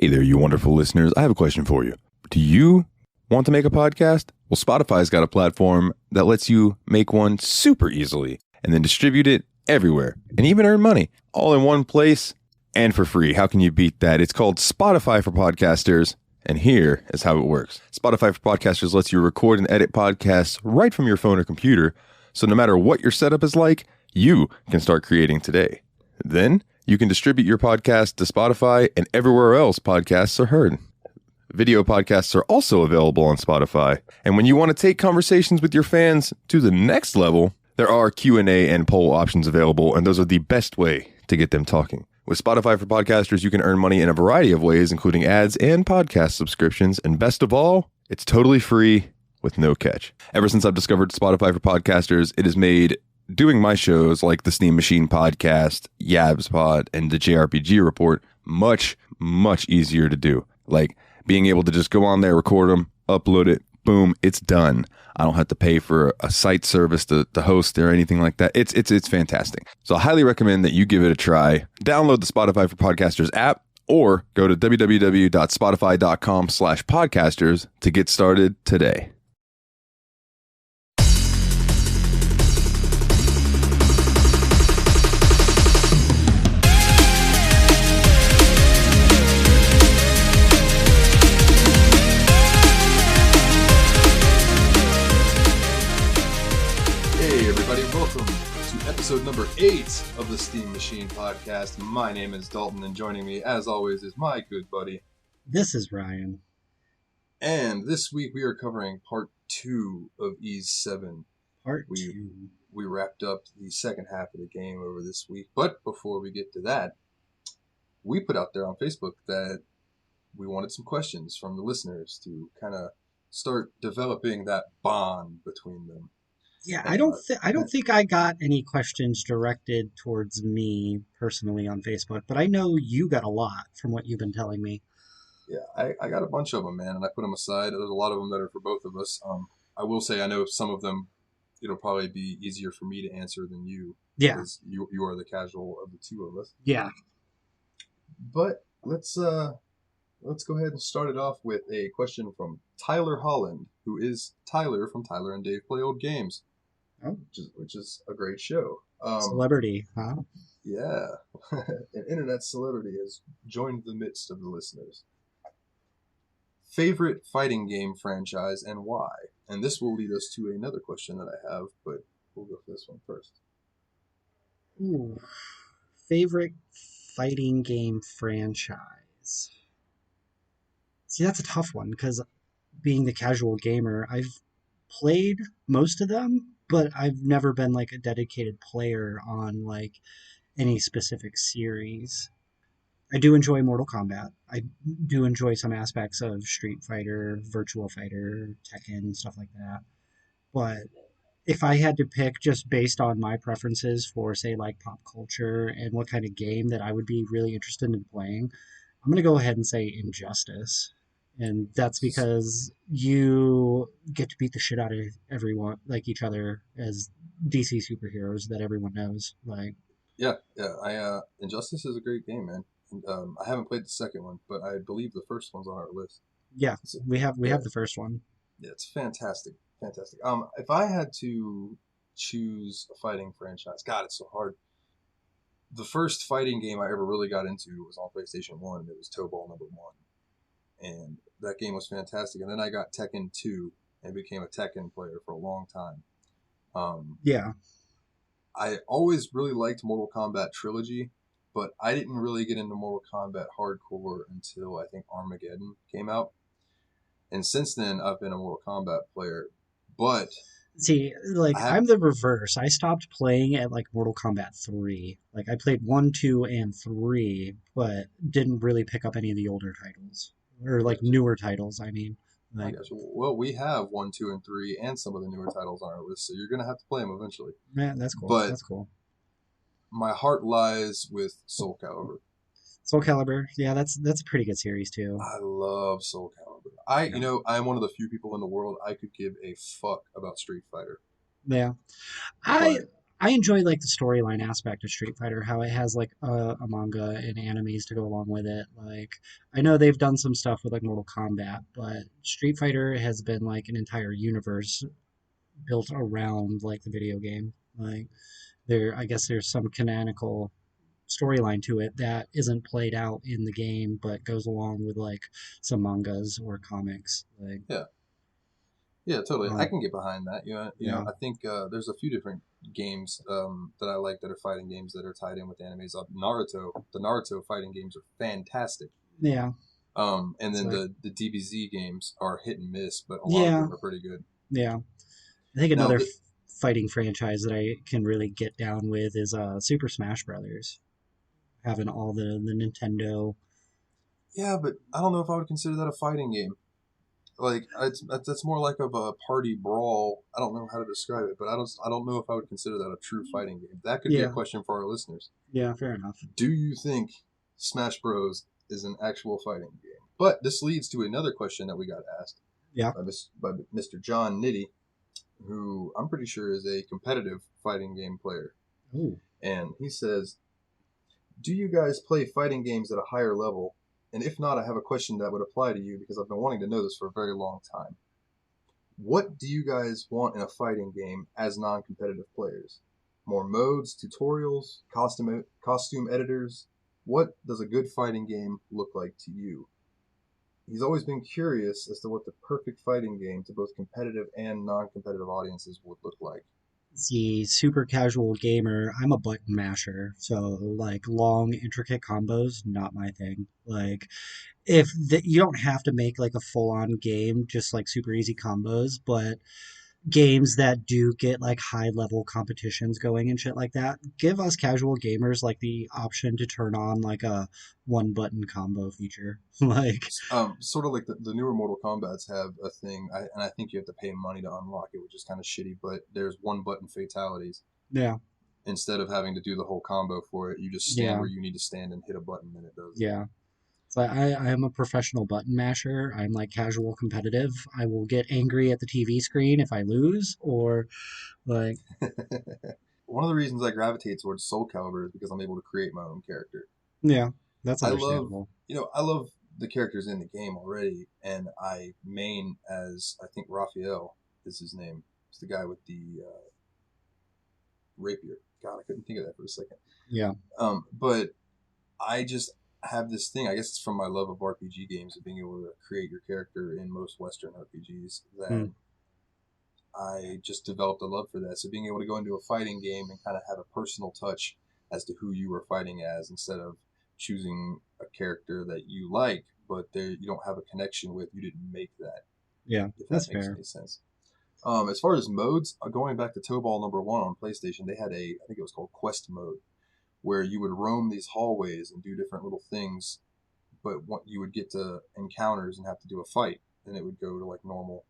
Hey there, you wonderful listeners. I have a question for you. Do you want to make a podcast? Well, Spotify's got a platform that lets you make one super easily and then distribute it everywhere and even earn money all in one place and for free. How can you beat that? It's called Spotify for Podcasters. And here is how it works. Spotify for Podcasters lets you record and edit podcasts right from your phone or computer. So no matter what your setup is like, you can start creating today. Then you can distribute your podcast to Spotify and everywhere else podcasts are heard. Video podcasts are also available on Spotify. And when you want to take conversations with your fans to the next level, there are Q&A and poll options available, and those are the best way to get them talking. With Spotify for Podcasters, you can earn money in a variety of ways, including ads and podcast subscriptions. And best of all, it's totally free with no catch. Ever since I've discovered Spotify for Podcasters, it has made doing my shows like the Steam Machine Podcast, Yabs Pod, and the JRPG Report much, much easier to do. Like being able to just go on there, record them, upload it, boom, it's done. I don't have to pay for a site service to host or anything like that. It's fantastic. So I highly recommend that you give it a try. Download the Spotify for Podcasters app or go to www.spotify.com/podcasters to get started today. Welcome to episode number 8 of the Steam Machine Podcast. My name is Dalton, and joining me, as always, is my good buddy. This is Ryan. And this week we are covering part 2 of Ys 7. Part 2. We wrapped up the second half of the game over this week. But before we get to that, we put out there on Facebook that we wanted some questions from the listeners to kind of start developing that bond between them. Yeah, I don't think I got any questions directed towards me personally on Facebook, but I know you got a lot from what you've been telling me. Yeah, I got a bunch of them, man, and I put them aside. There's a lot of them that are for both of us. I will say I know some of them, it'll probably be easier for me to answer than you. Yeah. Because you are the casual of the two of us. Yeah. But let's go ahead and start it off with a question from Tyler Holland, who is Tyler from Tyler and Dave Play Old Games. Oh. Which is a great show. Celebrity, huh? Yeah. An internet celebrity has joined the midst of the listeners. Favorite fighting game franchise and why? And this will lead us to another question that I have, but we'll go for this one first. Ooh. Favorite fighting game franchise? See, that's a tough one, because being the casual gamer, I've played most of them, but I've never been like a dedicated player on like any specific series. I do enjoy Mortal Kombat. I do enjoy some aspects of Street Fighter, Virtual Fighter, Tekken, stuff like that. But if I had to pick just based on my preferences for, say, like pop culture and what kind of game that I would be really interested in playing, I'm going to go ahead and say Injustice. And that's because you get to beat the shit out of everyone, like each other, as DC superheroes that everyone knows. Like, yeah. Injustice is a great game, man. And, I haven't played the second one, but I believe the first one's on our list. Yeah, we have the first one. Yeah, it's fantastic. If I had to choose a fighting franchise, God, it's so hard. The first fighting game I ever really got into was on PlayStation 1, and it was Toe Ball #1. And that game was fantastic. And then I got Tekken 2 and became a Tekken player for a long time. Yeah. I always really liked Mortal Kombat Trilogy, but I didn't really get into Mortal Kombat hardcore until I think Armageddon came out. And since then, I've been a Mortal Kombat player. But see, like I'm the reverse. I stopped playing at like Mortal Kombat 3. Like I played 1, 2, and 3, but didn't really pick up any of the older titles. Or like newer titles, I mean. Like, well, we have 1, 2, and 3, and some of the newer titles on our list, so you're gonna have to play them eventually. Man, that's cool. But that's cool. My heart lies with Soul Calibur. Soul Calibur, yeah, that's a pretty good series too. I love Soul Calibur. I'm one of the few people in the world I could give a fuck about Street Fighter. Yeah, I enjoy like the storyline aspect of Street Fighter, how it has like a manga and animes to go along with it. Like I know they've done some stuff with like Mortal Kombat, but Street Fighter has been like an entire universe built around like the video game. Like I guess there's some canonical storyline to it that isn't played out in the game, but goes along with like some mangas or comics. Like, Yeah. Yeah, totally. I um, can get behind that. yeah, I think there's a few different games that I like that are fighting games that are tied in with animes. The Naruto fighting games are fantastic. yeah. And It's then like, the DBZ games are hit and miss, but a lot of yeah, them are pretty good. yeah. I think Now, another fighting franchise that I can really get down with is Super Smash Brothers, having all the Nintendo. yeah, but I don't know if I would consider that a fighting game. Like that's more like of a party brawl. I don't know how to describe it, but I don't know if I would consider that a true fighting game. That could be a Yeah, question for our listeners. yeah, fair enough. Do you think Smash Bros is an actual fighting game? But this leads to another question that we got asked Yeah. by Mr. John Nitty, who I'm pretty sure is a competitive fighting game player. Oh, And he says, do you guys play fighting games at a higher level? And if not, I have a question that would apply to you because I've been wanting to know this for a very long time. What do you guys want in a fighting game as non-competitive players? More modes, tutorials, costume editors? What does a good fighting game look like to you? He's always been curious as to what the perfect fighting game to both competitive and non-competitive audiences would look like. see, super casual gamer. I'm a button masher, so like long, intricate combos, not my thing. Like you don't have to make like a full on game, just like super easy combos, but games that do get like high level competitions going and shit like that, give us casual gamers like the option to turn on like a one button combo feature. Like, Sort of like the newer Mortal Kombat's have a thing, and I think you have to pay money to unlock it, which is kind of shitty. But there's one button fatalities. yeah, Instead of having to do the whole combo for it, you just stand yeah, where you need to stand and hit a button, and it does yeah. So I am a professional button masher. I'm like casual competitive. I will get angry at the TV screen if I lose, or like, it. One of the reasons I gravitate towards Soul Calibur is because I'm able to create my own character. yeah, that's I love, understandable. I love the characters in the game already, and I main as I think Raphael is his name. It's the guy with the rapier. God, I couldn't think of that for a second. Yeah, But I just have this thing. I guess it's from my love of RPG games of being able to create your character in most Western RPGs that mm, I just developed a love for that. So being able to go into a fighting game and kind of have a personal touch as to who you were fighting as instead of choosing a character that you like, but you don't have a connection with, you didn't make that, yeah, if that that's makes fair. any sense. As far as modes, going back to Tobal #1 on PlayStation, they had I think it was called Quest mode, where you would roam these hallways and do different little things, but you would get to encounters and have to do a fight. Then it would go to like normal,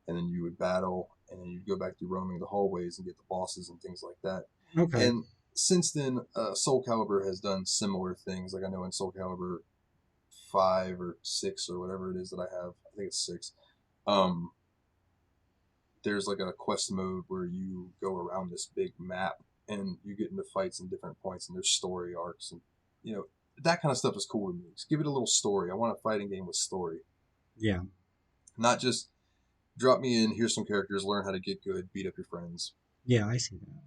and then you would battle, and then you'd go back to roaming the hallways and get the bosses and things like that. Okay, And since then, Soul Calibur has done similar things. Like I know in Soul Calibur 5 or 6 or whatever it is that I have, I think it's 6. Um, there's like a quest mode where you go around this big map and you get into fights in different points, and there's story arcs, and you know that kind of stuff is cool to me. Just give it a little story. I want a fighting game with story, yeah, not just drop me in. Here's some characters. Learn how to get good. Beat up your friends. yeah, I see that.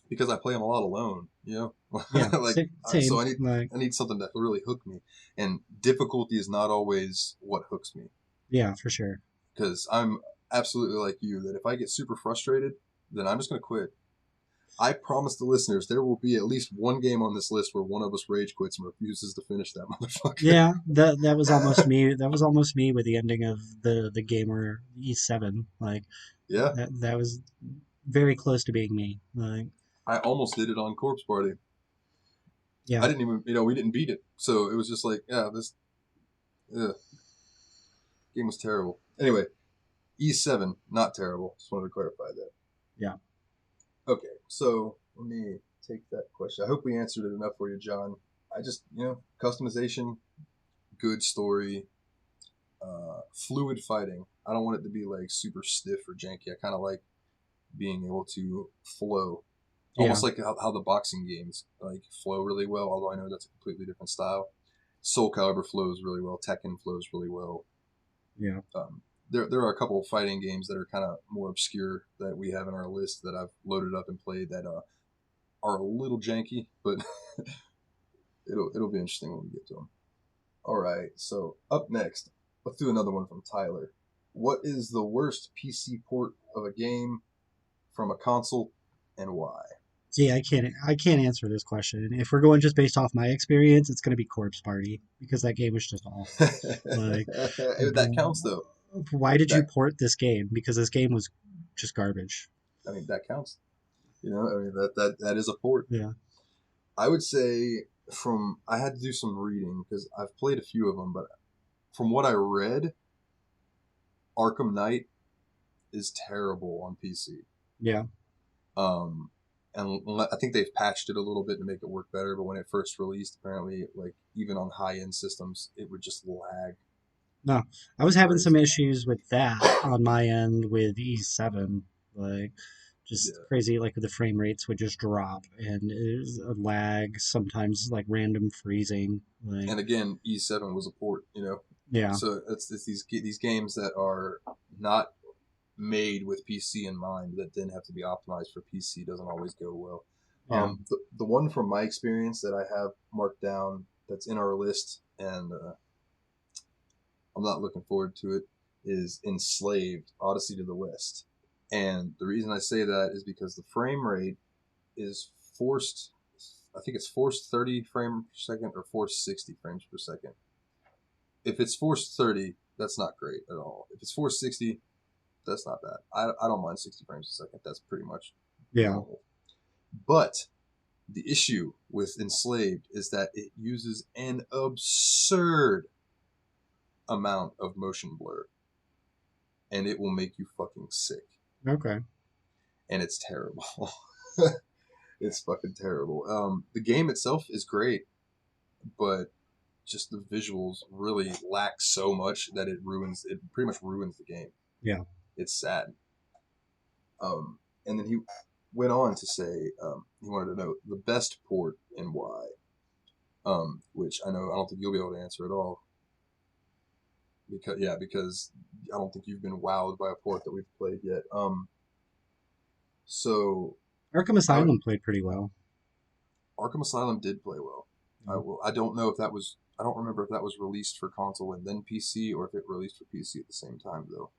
Because I play them a lot alone. Yeah, Like so same. Like, I need something that will really hook me, and difficulty is not always what hooks me. yeah, for sure. Because I'm absolutely like you that if I get super frustrated, then I'm just gonna quit. I promise the listeners there will be at least one game on this list where one of us rage quits and refuses to finish that motherfucker. Yeah, that was almost me. That was almost me with the ending of the Gamer E7. Like Yeah, that was very close to being me. Like, I almost did it on Corpse Party. I yeah, didn't even, we didn't beat it, so it was just like, yeah, this game was terrible. Anyway, E7, not terrible. Just wanted to clarify that. yeah, Okay, so let me take that question. I hope we answered it enough for you, John. I just, customization, good story, fluid fighting. I don't want it to be like super stiff or janky. I kind of like being able to flow. Yeah. Almost like how the boxing games like flow really well, although I know that's a completely different style. Soul Calibur flows really well. Tekken flows really well. Yeah. There are a couple of fighting games that are kind of more obscure that we have in our list that I've loaded up and played that are a little janky, but it'll be interesting when we get to them. All right, so up next, let's do another one from Tyler. What is the worst PC port of a game from a console, and why? See, I can't answer this question. If we're going just based off my experience, it's going to be Corpse Party because that game was just awful. Like, That counts though. why did you That port this game? Because this game was just garbage. I mean that counts. You know, I mean that is a port. Yeah. I would say I had to do some reading because I've played a few of them, but from what I read, Arkham Knight is terrible on PC. Yeah. Um, and I think they've patched it a little bit to make it work better. But when it first released, apparently, like even on high end systems, it would just lag. No, I was having some Crazy. issues with that on my end with E7, like just Yeah. crazy. Like the frame rates would just drop, and it was a lag. Sometimes like random freezing. Like And again, E7 was a port, yeah, So it's these games that are not made with PC in mind that then have to be optimized for PC doesn't always go well. yeah, The one from my experience that I have marked down that's in our list and I'm not looking forward to it is Enslaved: Odyssey to the West. And the reason I say that is because the frame rate is forced. I think it's forced 30 frames per second or forced 60 frames per second. If it's forced 30, that's not great at all. If it's forced 60, that's not bad. I don't mind 60 frames a second. That's pretty much yeah, normal. But the issue with Enslaved is that it uses an absurd amount of motion blur, and it will make you fucking sick. okay, And it's terrible. It's fucking terrible. The game itself is great, but just the visuals really lack so much that it pretty much ruins the game. yeah, It's sad. And then he went on to say he wanted to know the best port and why. Which I don't think you'll be able to answer at all. Because I don't think you've been wowed by a port that we've played yet. So Arkham Asylum played pretty well. Arkham Asylum did play well. I don't know if that was. I don't remember if that was released for console and then PC, or if it released for PC at the same time. Though,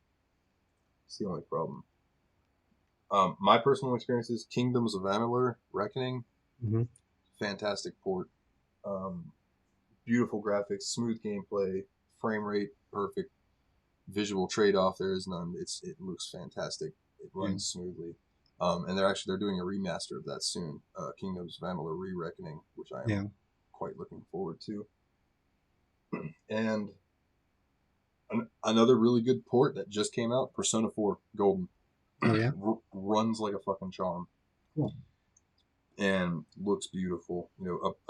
it's the only problem. My personal experiences: Kingdoms of Amalur: Reckoning, Mm-hmm. fantastic port, beautiful graphics, smooth gameplay, frame rate perfect, visual trade off there is none. It looks fantastic. It runs smoothly. And they're doing a remaster of that soon, Kingdoms of Amalur: Re-Reckoning, which I am Yeah. quite looking forward to. And another really good port that just came out, Persona 4 Golden. Oh yeah. Runs like a fucking charm. Cool. And looks beautiful.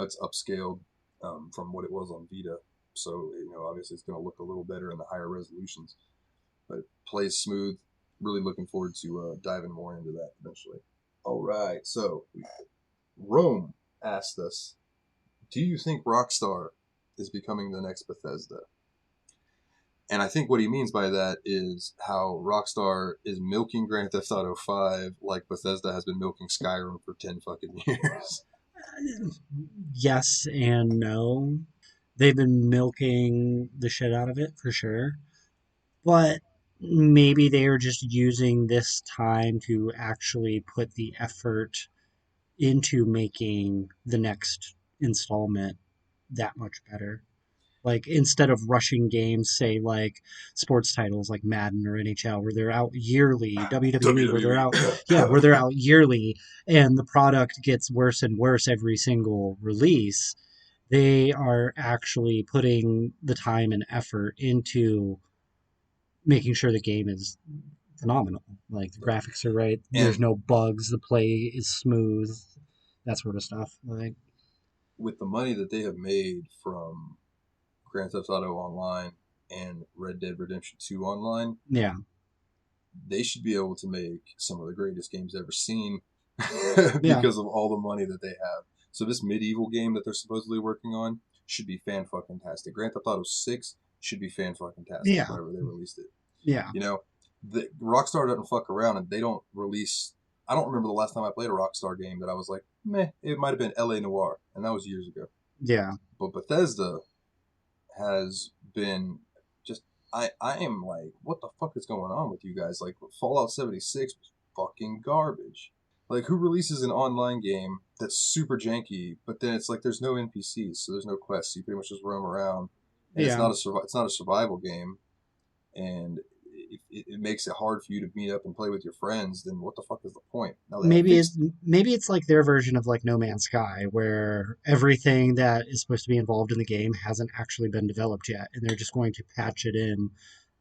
It's upscaled from what it was on Vita. So, obviously it's going to look a little better in the higher resolutions. But it plays smooth. Really looking forward to diving more into that eventually. All right. So, Rome asked us, do you think Rockstar is becoming the next Bethesda? And I think what he means by that is how Rockstar is milking Grand Theft Auto 5 like Bethesda has been milking Skyrim for 10 fucking years. Yes and no. They've been milking the shit out of it for sure. But maybe they are just using this time to actually put the effort into making the next installment that much better. Like instead of rushing games, say like sports titles like Madden or NHL, where they're out yearly, WWE, where they're out, yeah, where they're out yearly, and the product gets worse and worse every single release. They are actually putting the time and effort into making sure the game is phenomenal. Like the graphics are right, there's And no bugs, the play is smooth, that sort of stuff. Like with the money that they have made from Grand Theft Auto Online and Red Dead Redemption 2 Online, yeah, they should be able to make some of the greatest games ever seen Yeah. because of all the money that they have. So this medieval game that they're supposedly working on should be fan fucking tastic. Grand Theft Auto 6 should be fan fucking tastic Yeah. whenever they released it. Yeah. You know, the Rockstar doesn't fuck around and they don't release. I don't remember the last time I played a Rockstar game that I was like, meh. It might have been L.A. Noire, and that was years ago. Yeah. But Bethesda has been just. I am like, what the fuck is going on with you guys? Like Fallout 76 was fucking garbage. Like, who releases an online game that's super janky, but then it's like there's no NPCs, so there's no quests. You pretty much just roam around, and Yeah. it's not a survival game, and it makes it hard for you to meet up and play with your friends. Then what the fuck is the point? Now they have Maybe it fixed. maybe it's like their version of like No Man's Sky, where everything that is supposed to be involved in the game hasn't actually been developed yet, and they're just going to patch it in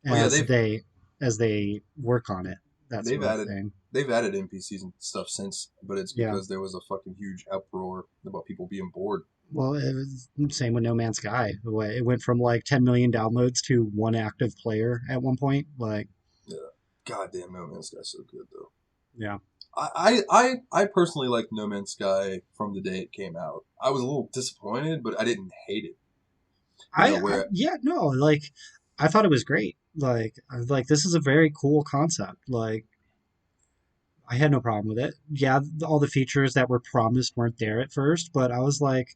Oh yeah, as they work on it. That they've sort of added thing. they've added NPCs and stuff since, but it's Yeah. because there was a fucking huge uproar about people being bored. Well, it was same with No Man's Sky. It went from like 10 million downloads to one active player at one point. Like, Yeah, goddamn, No Man's Sky's so good though. yeah. I personally liked No Man's Sky from the day it came out. I was a little disappointed, but I didn't hate it. You know I where yeah, no, like I thought it was great. Like I was like this is a very cool concept. Like I had no problem with it. Yeah, all the features that were promised weren't there at first, but I was like,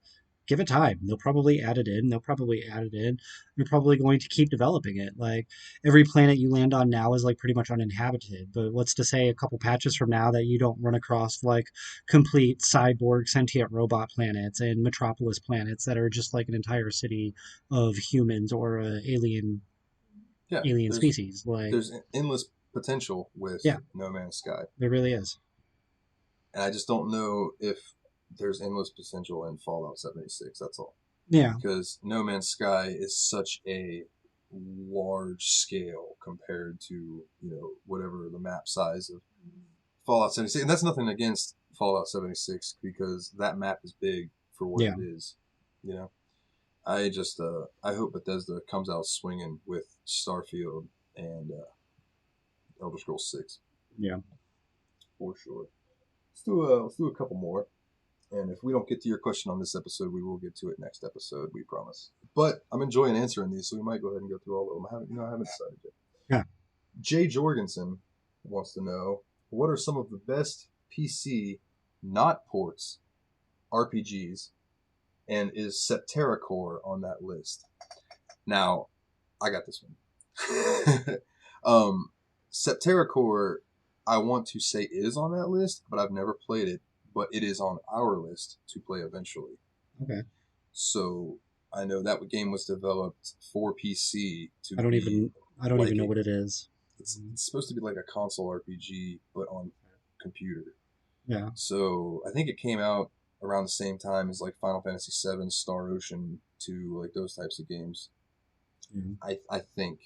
give it time. They'll probably add it in. They'll probably add it in. They're probably going to keep developing it. Like every planet you land on now is like pretty much uninhabited. But what's to say a couple patches from now that you don't run across like complete cyborg sentient robot planets and metropolis planets that are just like an entire city of humans or yeah, alien species. Like there's endless potential with yeah, No Man's Sky, there really is. and I just don't know if there's endless potential in Fallout 76. That's all, Yeah. because No Man's Sky is such a large scale compared to whatever the map size of Fallout 76, and that's nothing against Fallout 76 because that map is big for what Yeah. it is. You know, I just I hope Bethesda comes out swinging with Starfield and Elder Scrolls 6 Yeah. for sure. Let's do a couple more, and if we don't get to your question on this episode, we will get to it next episode. We promise. But I'm enjoying answering these, so we might go ahead and go through all of them. I haven't decided yet. Yeah. Jay Jorgensen wants to know what are some of the best PC not ports RPGs, and is Septerra Core on that list? Now, I got this one. Septerra Core, I want to say is on that list, but I've never played it. But it is on our list to play eventually. Okay. So I know that game was developed for PC to I don't be even know what it is. it's supposed to be like a console RPG, but on computer. Yeah. So I think it came out around the same time as like Final Fantasy VII, Star Ocean 2, like those types of games. Mhm. I think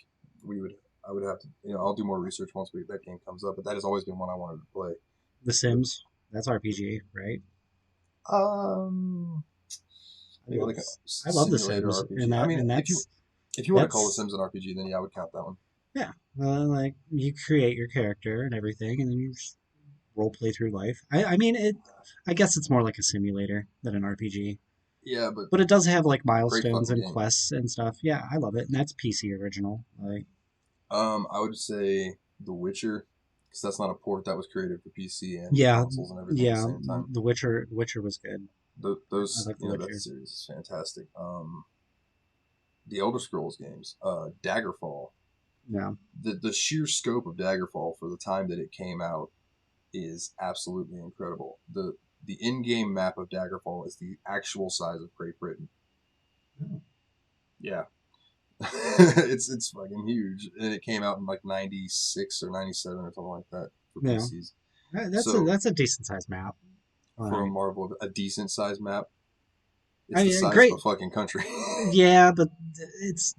I would have to, I'll do more research once that game comes up, but that has always been one I wanted to play. The Sims, that's RPG, right? Um, I maybe love, like a I love The simulator Sims, RPG. I mean, and if you want to call The that's Sims an RPG, then yeah, I would count that one. yeah. Like you create your character and everything, and then you just role play through life. I mean it. I guess it's more like a simulator than an RPG, Yeah, but it does have like great milestones fucking and game. quests and stuff. Yeah, I love it, and that's PC original. Like I would say The Witcher, because that's not a port that was created for PC and yeah, consoles and everything at the yeah. same time. The Witcher, Witcher was good. I Those, like The that Witcher. series is fantastic. The Elder Scrolls games, Daggerfall. Yeah, The sheer scope of Daggerfall for the time that it came out is absolutely incredible. The in-game map of Daggerfall is the actual size of Great Britain. Oh. Yeah. it's fucking huge. And it came out in like 96 or 97 or something like that for yeah. PCs. So That's a decent sized map. for a Like, Marvel, a decent sized map, it's I the mean, size of great. a fucking country. Yeah, but it's.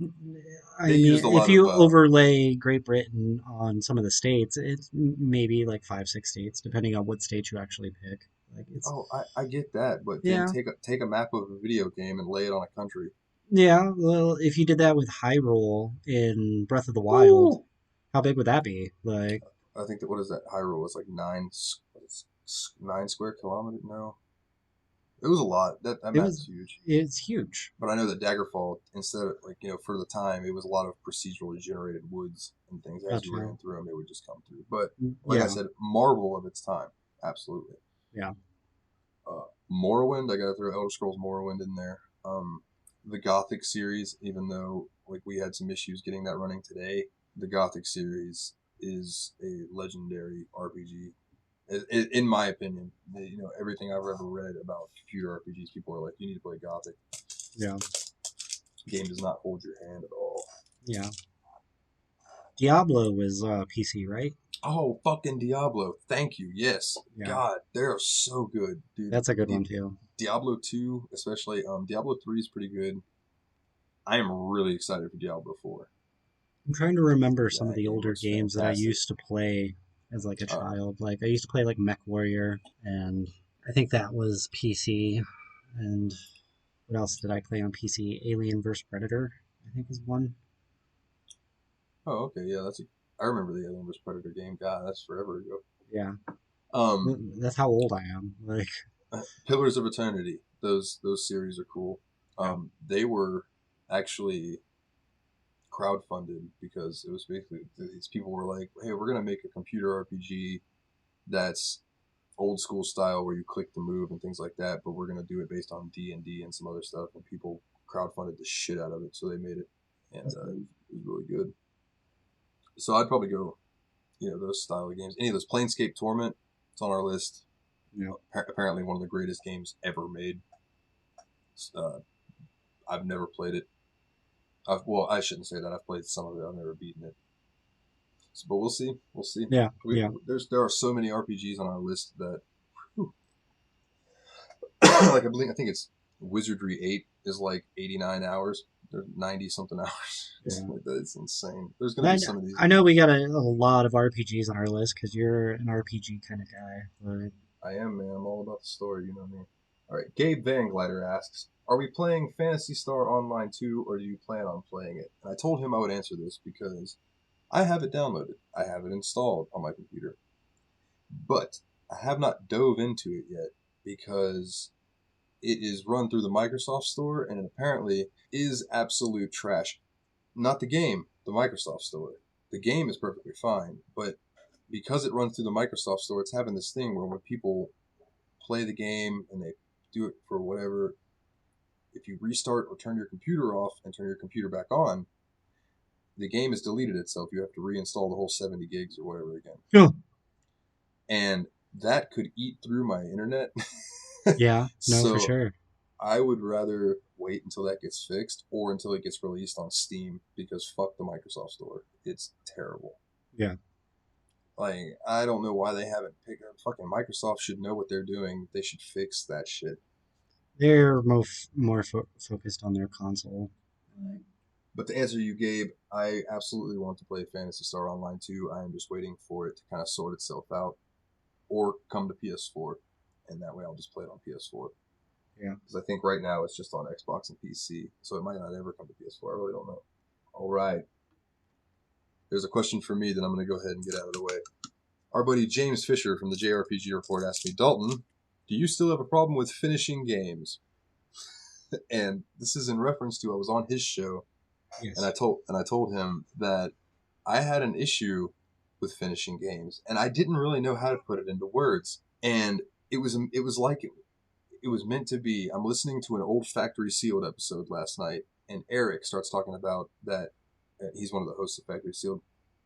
I They've mean, used a if lot of you overlay Great Britain on some of the states, it's maybe like 5, 6 states, depending on what state you actually pick. Like it's. oh, I get that, but then Yeah, take a map of a video game and lay it on a country. yeah. Well, if you did that with Hyrule in Breath of the Wild, Ooh. how big would that be? Like, I think that what is that Hyrule? It's like 9 square kilometers. No, it was a lot. That It map's was. huge. It's huge. But I know that Daggerfall, instead of for the time, it was a lot of procedurally generated woods and things. As you Gotcha. ran through them, it would just come through. But like I Yeah. said, marvel of its time, absolutely. Yeah. Morrowind, I gotta throw Elder Scrolls Morrowind in there. The Gothic series, even though like we had some issues getting that running today, the Gothic series is a legendary RPG. In my opinion, everything I've ever read about computer RPGs, people are like, you need to play Gothic. Yeah. The game does not hold your hand at all. Yeah. Diablo was PC, right? Oh, fucking Diablo. Thank you. Yes. Yeah. God, they're so good, dude. That's a good one too. Diablo 2, especially. Diablo 3 is pretty good. I am really excited for Diablo 4. I'm trying to remember some of That the game older looks games that I fantastic. used to play as like a Uh, child. Like I used to play like Mech Warrior, and I think that was PC. And what else did I play on PC? Alien vs Predator, I think is one. oh, okay. Yeah, I remember the Alien vs Predator game. God, that's forever ago. Yeah, Um, that's how old I am. Like, Pillars of Eternity. Those series are cool. yeah, They were actually crowdfunded because it was basically these people were like, "Hey, we're gonna make a computer RPG that's old school style where you click to move and things like that, but we're gonna do it based on D&D and some other stuff." And people crowdfunded the shit out of it, so they made it, and it was really good. So I'd probably go, those style of games. Any of those Planescape Torment, it's on our list. yeah. Apparently one of the greatest games ever made. Uh, I've never played it. I shouldn't say that. I've played some of it. I've never beaten it. So, but we'll see. We'll see. Yeah, yeah. There are so many RPGs on our list that, like I think it's Wizardry 8 is like 89 hours. There's 90 something hours. Yeah. Like that. It's insane. There's gonna be some of these. I know we got a lot of RPGs on our list because you're an RPG kind of guy. But I am, man. I'm all about the story. You know me. All right. Gabe Van Glider asks, "Are we playing Phantasy Star Online 2, or do you plan on playing it?" And I told him I would answer this because I have it downloaded. I have it installed on my computer. But I have not dove into it yet because it is run through the Microsoft Store and it apparently is absolute trash. Not the game, the Microsoft Store. The game is perfectly fine, but because it runs through the Microsoft Store, it's having this thing where when people play the game and they do it for whatever, if you restart or turn your computer off and turn your computer back on, the game has deleted itself. You have to reinstall the whole 70 gigs or whatever again. oh, And that could eat through my internet. yeah, no, for So sure. I would rather wait until that gets fixed or until it gets released on Steam because fuck the Microsoft Store. It's terrible. Yeah. Like, I don't know why they haven't picked up. Fucking Microsoft should know what they're doing. They should fix that shit. They're more focused on their console. But to answer you, Gabe, I absolutely want to play Phantasy Star Online 2. I am just waiting for it to kind of sort itself out or come to PS4. And that way I'll just play it on PS4. Yeah. Because I think right now it's just on Xbox and PC. So it might not ever come to PS4. I really don't know. All right. There's a question for me that I'm going to go ahead and get out of the way. Our buddy James Fisher from the JRPG Report asked me, "Dalton, do you still have a problem with finishing games?" And this is in reference to I was on his show, Yes. and I told him that I had an issue with finishing games, and I didn't really know how to put it into words. And it was like it was meant to be. I'm listening to an old Factory Sealed episode last night, and Eric starts talking about that. He's one of the hosts of Factory Sealed.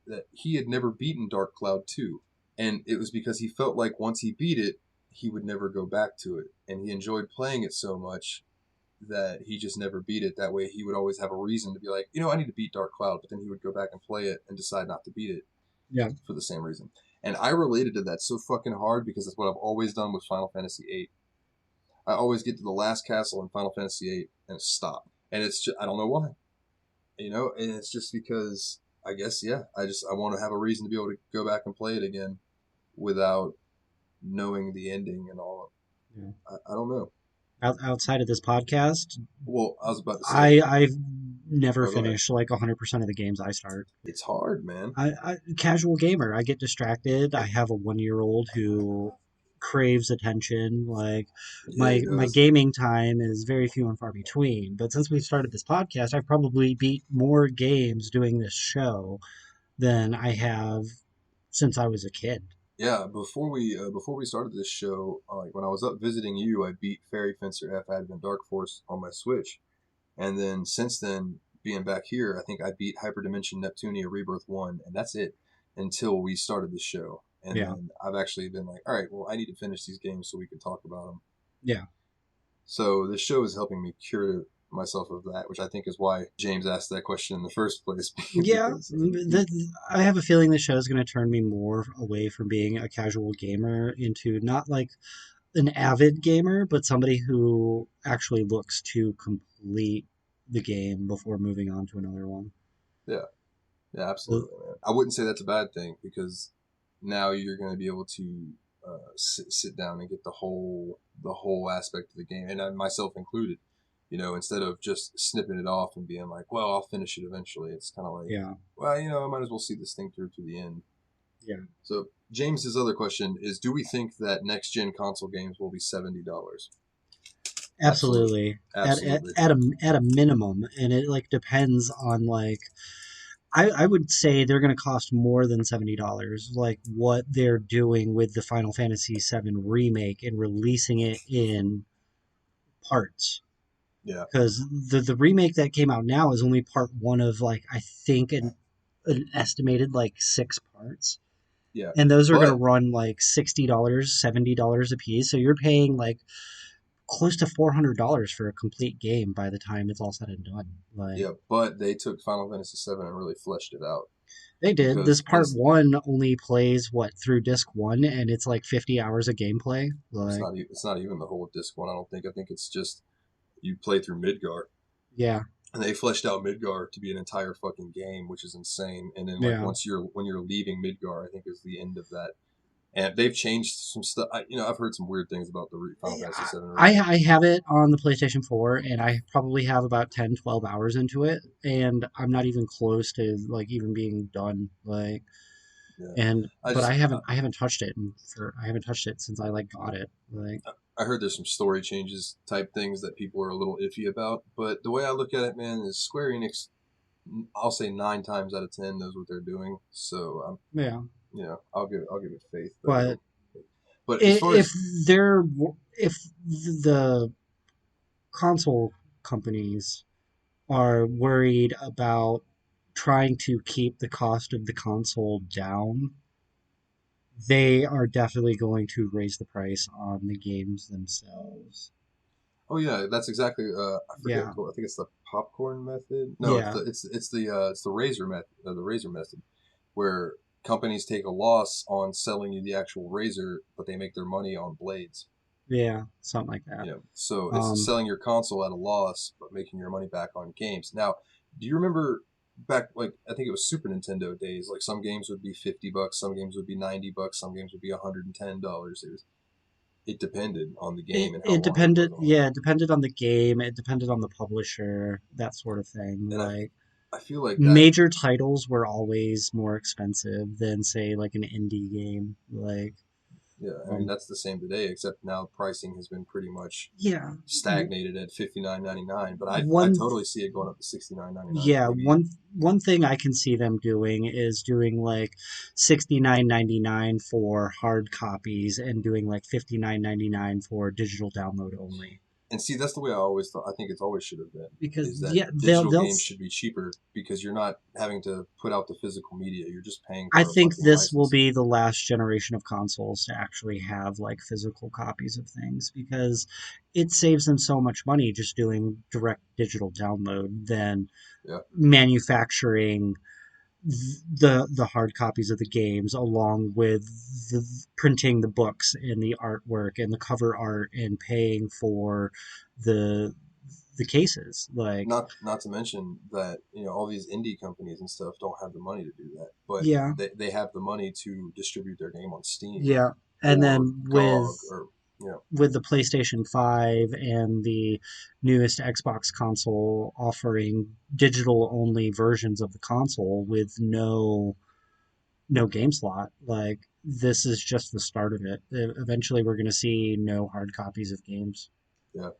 That he had never beaten Dark Cloud 2. And it was because he felt like once he beat it, he would never go back to it. And he enjoyed playing it so much that he just never beat it. That way he would always have a reason to be like, I need to beat Dark Cloud. But then he would go back and play it and decide not to beat it. Yeah. For the same reason. And I related to that so fucking hard because that's what I've always done with Final Fantasy VIII. I always get to the last castle in Final Fantasy VIII and stop. And it's just, I don't know why. And it's just because, I guess, I want to have a reason to be able to go back and play it again without knowing the ending and all. Yeah. I don't know. Outside of this podcast, Well, I was about to say, I've never Oh, go ahead. finished like 100% of the games I start. It's hard, man. I casual gamer. I get distracted. I have a 1-year-old who craves attention. Like Yeah, he my does. gaming time is very few and far between. But since we started this podcast, I've probably beat more games doing this show than I have since I was a kid. Yeah, before we started this show, like when I was up visiting you, I beat Fairy Fencer F Advent Dark Force on my Switch, and then since then, being back here, I think I beat Hyperdimension Neptunia Rebirth 1, and that's it until we started the show. And Yeah, then I've actually been like, all right, well, I need to finish these games so we can talk about them. yeah. So this show is helping me cure myself of that, which I think is why James asked that question in the first place. Yeah, Because he, I have a feeling the show is going to turn me more away from being a casual gamer into not like an avid gamer, but somebody who actually looks to complete the game before moving on to another one. yeah, yeah, So, absolutely, man. I wouldn't say that's a bad thing because now you're going to be able to sit down and get the whole aspect of the game, and myself included. You know, instead of just snipping it off and being like, "Well, I'll finish it eventually." It's kind of like, yeah, well, you know, I might as well see this thing through to the end. yeah, So James's other question is: do we think that next gen console games will be $70? Absolutely, absolutely. absolutely. At a minimum, and it like depends on like I would say they're going to cost more than $70. Like what they're doing with the Final Fantasy VII remake and releasing it in parts. Yeah, Because the remake that came out now is only part one of like I think an estimated like six parts, yeah. and those are going to But run like $60, $70 a piece. So you're paying like close to $400 for a complete game by the time it's all said and done. Like yeah, but they took Final Fantasy VII and really fleshed it out they did. This because part one only plays what through disc one, and it's like 50 hours of gameplay. Like it's not even the whole disc one. I don't think. I think it's just you play through Midgar, yeah, and they fleshed out Midgar to be an entire fucking game, which is insane. And then like yeah. when you're leaving Midgar, I think is the end of that. And they've changed some stuff. You know, I've heard some weird things about the Final Fantasy VII remake. I have it on the PlayStation 4 and I probably have about 10, 12 hours into it and I'm not even close to like even being done like Yeah, and I but just I haven't touched it I haven't touched it since I like got it like I heard there's some story changes type things that people are a little iffy about. But the way I look at it, man, is Square Enix. I'll say 9 times out of 10 knows what they're doing. So yeah you know, I'll give it faith that but it'll. But as far if as they're if the console companies are worried about trying to keep the cost of the console down, they are definitely going to raise the price on the games themselves. oh yeah, that's exactly. I forget. Yeah, I think it's the popcorn method. No, yeah, it's the razor method. The razor method, where companies take a loss on selling you the actual razor, but they make their money on blades. yeah, something like that. You know, so it's Um, selling your console at a loss, but making your money back on games. Now, do you remember back like I think it was Super Nintendo days? Like some games would be $50, some games would be $90, some games would be $110. It depended on the game and how it long it was depended, on. yeah, it depended on the game, it depended on the publisher, that sort of thing. And Like I feel like that. major titles were always more expensive than say like an indie game. Like, Yeah, I mean um, that's the same today, except now pricing has been pretty much yeah, stagnated at $59.99. But I one totally see it going up to $69.99, yeah, maybe. one thing I can see them doing is doing like 69.99 for hard copies and doing like 59.99 for digital download only. And see, that's the way I always thought. I think it's always should have been. Because Is that yeah, digital games should be cheaper because you're not having to put out the physical media. You're just paying I for a think fucking this will license. be the last generation of consoles to actually have like physical copies of things because it saves them so much money just doing direct digital download than Yeah. manufacturing the hard copies of the games along with the printing the books and the artwork and the cover art and paying for the the cases like Not to mention that you know all these indie companies and stuff don't have the money to do that, but yeah they have the money to distribute their game on Steam yeah and or then GOG or you know. with the PlayStation 5 and the newest Xbox console offering digital only versions of the console with no game slot like this is just the start of it. Eventually, we're going to see no hard copies of games. Yeah,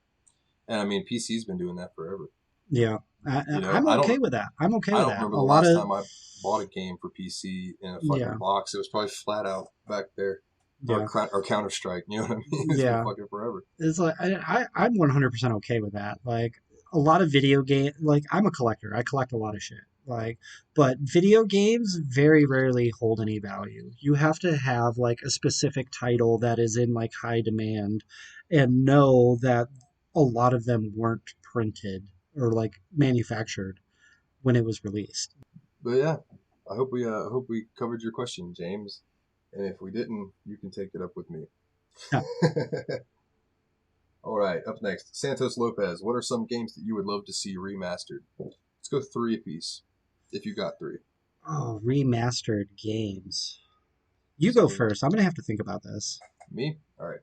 and I mean PC's been doing that forever. Yeah, You know, I'm okay with that. I'm okay I with don't that. remember A the lot last of time I bought a game for PC in a fucking yeah, box. It was probably Flat Out back there, yeah, or Counter Strike. You know what I mean? It's been yeah. fucking forever. It's like I'm 100% okay with that. Like a lot of video game, like I'm a collector. I collect a lot of shit. Like, but video games very rarely hold any value. You have to have like a specific title that is in like high demand, and know that a lot of them weren't printed or like manufactured when it was released. But yeah, I hope we covered your question, James. And if we didn't, you can take it up with me. Yeah. All right, up next, Santos Lopez. What are some games that you would love to see remastered? Let's go three apiece, if you got three. Oh, remastered games. You go So first. I'm gonna have to think about this. me, all right.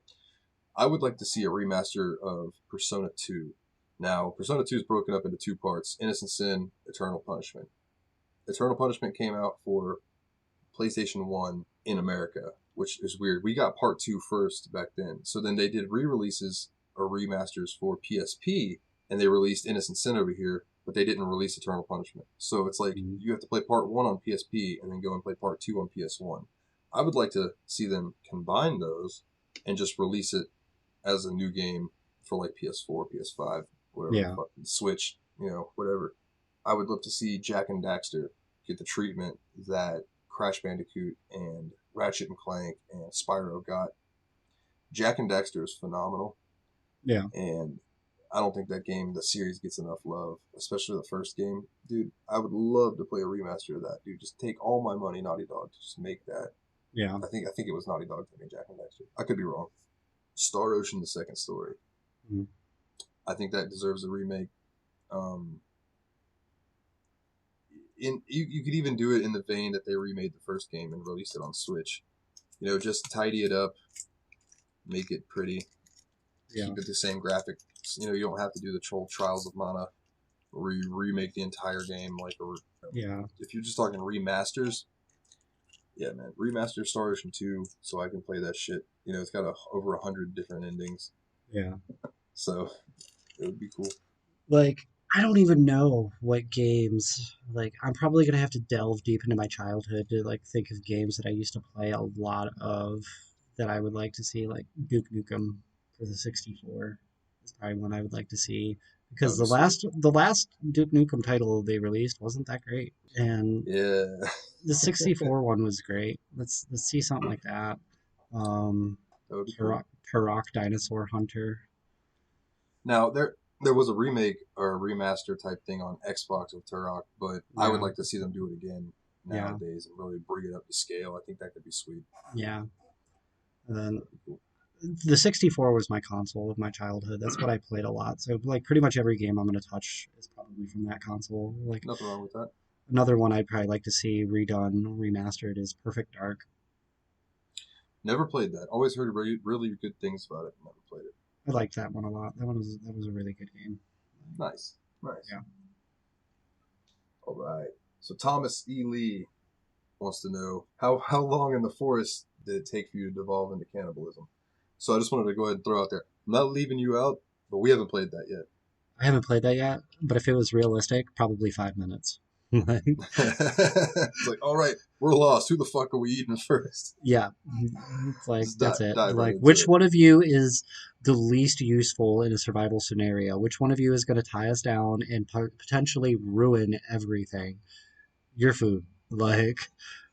I would like to see a remaster of Persona 2. Now, Persona 2 is broken up into two parts: Innocent Sin, Eternal Punishment. Eternal Punishment came out for PlayStation 1 in America, which is weird. We got part 2 first back then. So then they did re-releases or remasters for PSP, and they released Innocent Sin over here, but they didn't release Eternal Punishment. So it's like Mhm. you have to play part 1 on PSP and then go and play part 2 on PS1. I would like to see them combine those and just release it as a new game for like PS4, PS5, whatever the Yeah. fuck, Switch, whatever. I would love to see Jack and Daxter get the treatment that Crash Bandicoot and Ratchet and Clank and Spyro got. Jack and Daxter is phenomenal, Yeah. and I don't think that game, the series, gets enough love, especially the first game. Dude, I would love to play a remaster of that. Dude, just take all my money, Naughty Dog, to just make that. Yeah. I think it was Naughty Dog that made Jack and Daxter. I could be wrong. Star Ocean: The Second Story. Mhm. I think that deserves a remake. Um, you could even do it in the vein that they remade the first game and released it on Switch. Just tidy it up, make it pretty, Yeah. keep it the same graphics. You don't have to do the Troll Trials of Mana where you remake the entire game. Yeah. If you're just talking remasters, yeah, man, remaster Star Ocean 2 so I can play that shit. It's got over 100 different endings, Yeah. so it would be cool. Like, I don't even know what games. Like, I'm probably gonna have to delve deep into my childhood to like think of games that I used to play a lot of that I would like to see. Like Duke Nukem for the 64 is probably one I would like to see That because would be sweet. the last Duke Nukem title they released wasn't that great, and Yeah, the 64 one was great. Let's see something like that. Um, that would be cool. Turok Dinosaur Hunter. Now there was a remake or a remaster type thing on Xbox of Turok, but I would Yeah, like to see them do it again yeah, nowadays and really bring it up to scale. I think that could be sweet. yeah. And then That'd be cool. the 64 was my console of my childhood. That's what I played a lot. So like pretty much every game I'm going to touch is probably from that console. Like Nothing wrong with that. another one I'd probably like to see redone, remastered is Perfect Dark. Never played that. Always heard really, really good things about it. Never played it. I liked that one a lot. That was a really good game. Nice, nice. Yeah. All right. So Thomas E. Lee wants to know how long in the forest did it take for you to devolve into cannibalism? So I just wanted to go ahead and throw out there. I'm not leaving you out, but we haven't played that yet. I haven't played that yet, but if it was realistic, probably 5 minutes. It's like, all right, we're lost. Who the fuck are we eating first? Yeah, it's like Just that's it. dive right Like, into which it. one of you is the least useful in a survival scenario? Which one of you is going to tie us down and potentially ruin everything? Your food, like,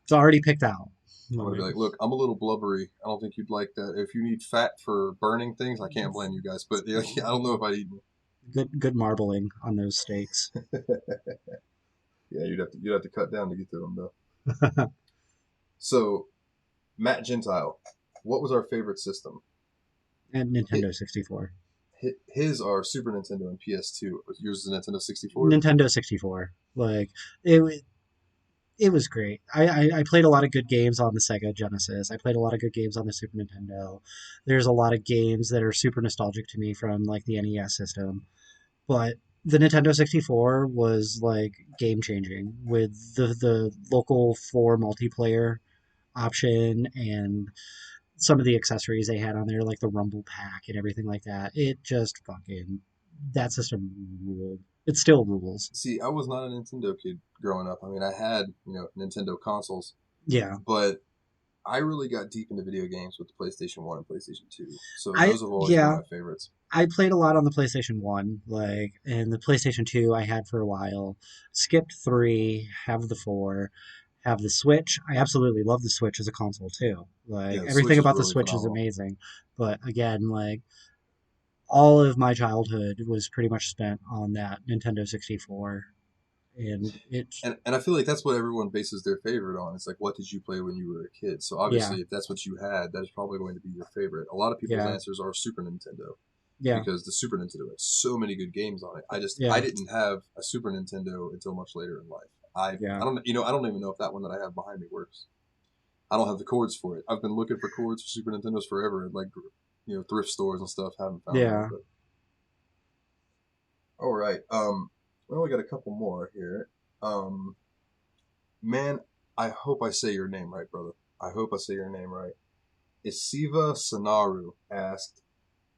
it's already picked out. I'm gonna be Like, like, look, I'm a little blubbery. I don't think you'd like that. If you need fat for burning things, I can't blame you guys. But yeah, I don't know if I'd eat. good marbling on those steaks. Yeah, you'd have to cut down to get to them though. So Matt Gentile, what was our favorite system? And Nintendo 64. His are Super Nintendo and PS2. Yours is a Nintendo 64. Nintendo 64. Like it it was great. I played a lot of good games on the Sega Genesis. I played a lot of good games on the Super Nintendo. There's a lot of games that are super nostalgic to me from like the NES system. But the Nintendo 64 was like game changing with the local 4 multiplayer. option and some of the accessories they had on there, like the Rumble Pack and everything like that. It just fucking that system ruled. It still rules. See, I was not a Nintendo kid growing up. I mean, I had, Nintendo consoles, Yeah, but I really got deep into video games with the PlayStation 1 and PlayStation 2. So I those have always been yeah my favorites. I played a lot on the PlayStation 1, like, and the PlayStation 2 I had for a while. Skipped 3, have the 4, have the Switch. I absolutely love the Switch as a console too. Yeah, Like, the everything Switch is about the really Switch is phenomenal. amazing. But again, like, all of my childhood was pretty much spent on that Nintendo 64. And it's, And I feel like that's what everyone bases their favorite on. It's like, what did you play when you were a kid? So yeah, obviously, if that's what you had, that is probably going to be your favorite. A lot of people's yeah, answers are Super Nintendo yeah, because the Super Nintendo had so many good games on it. I yeah, didn't have a Super Nintendo until much later in life. yeah. I don't even know if that one that I have behind me works. I don't have the cords for it. I've been looking for cords for Super Nintendos forever at like thrift stores and stuff. Haven't found one. Yeah. But all right. We only got a couple more here. Um, Man, I hope I say your name right, brother. I hope I say your name right. Isiva Sanaru asked,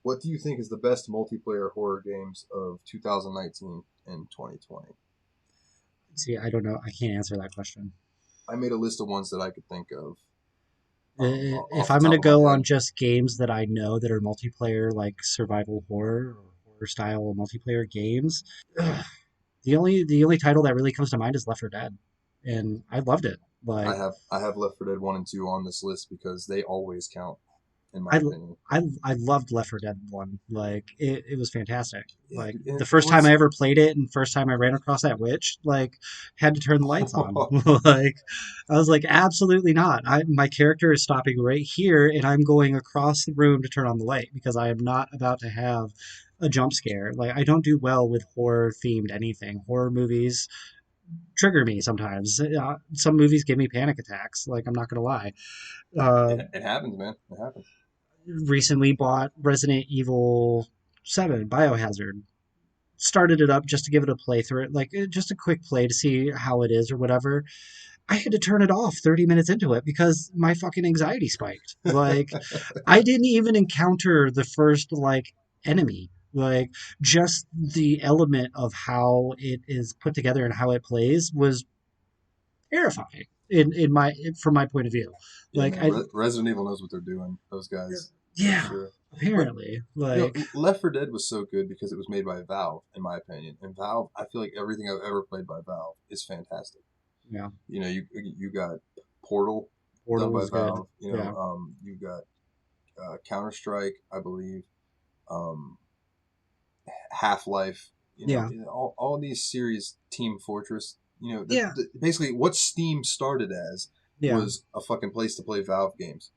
"What do you think is the best multiplayer horror games of 2019 and 2020?" See, I don't know. I can't answer that question. I made a list of ones that I could think of If off the I'm going top to of my go on head. just games that I know that are multiplayer, like survival horror or horror style multiplayer games, the only title that really comes to mind is Left 4 Dead, and I loved it. Like I have Left 4 Dead 1 and 2 on this list because they always count, in my I opinion. I loved Left 4 Dead 1. Like it was fantastic. Yeah, Like dude, the and it first time I was. ever played it and first time I ran across that witch, like had to turn the lights on. Like I was like absolutely not. My character is stopping right here and I'm going across the room to turn on the light because I am not about to have a jump scare. Like I don't do well with horror themed anything. Horror movies trigger me sometimes. Some movies give me panic attacks. Like I'm not gonna lie. Uh, It happens, man. It happens. Recently bought Resident Evil 7 Biohazard. Started it up just to give it a playthrough, like just a quick play to see how it is or whatever. I had to turn it off 30 minutes into it because my fucking anxiety spiked. Like, I didn't even encounter the first, like, enemy. Like, just the element of how it is put together and how it plays was terrifying from my point of view. Yeah, Like, man. Resident Evil knows what they're doing. Those guys, for yeah, sure. But apparently. Like, Left 4 Dead was so good because it was made by Valve, in my opinion. And Valve, I feel like everything I've ever played by Valve is fantastic. yeah, You got Portal done Portal by was good. Valve. Yeah. You got Counter Strike, I believe. Um, Half Life. Yeah. All these series, Team Fortress. Yeah. Basically what Steam started as Yeah. was a fucking place to play Valve games.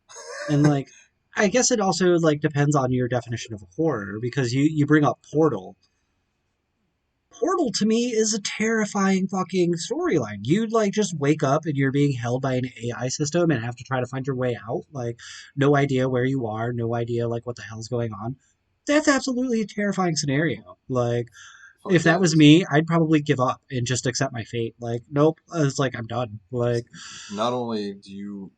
And like I guess it also like depends on your definition of horror because you bring up Portal. Portal to me is a terrifying fucking storyline. You'd like just wake up and you're being held by an AI system and have to try to find your way out. Like no idea where you are, no idea like what the hell's going on. That's absolutely a terrifying scenario. Like Fuck if yeah, that it was is. me, I'd probably give up and just accept my fate. Like nope, it's like I'm done. Like Not only do you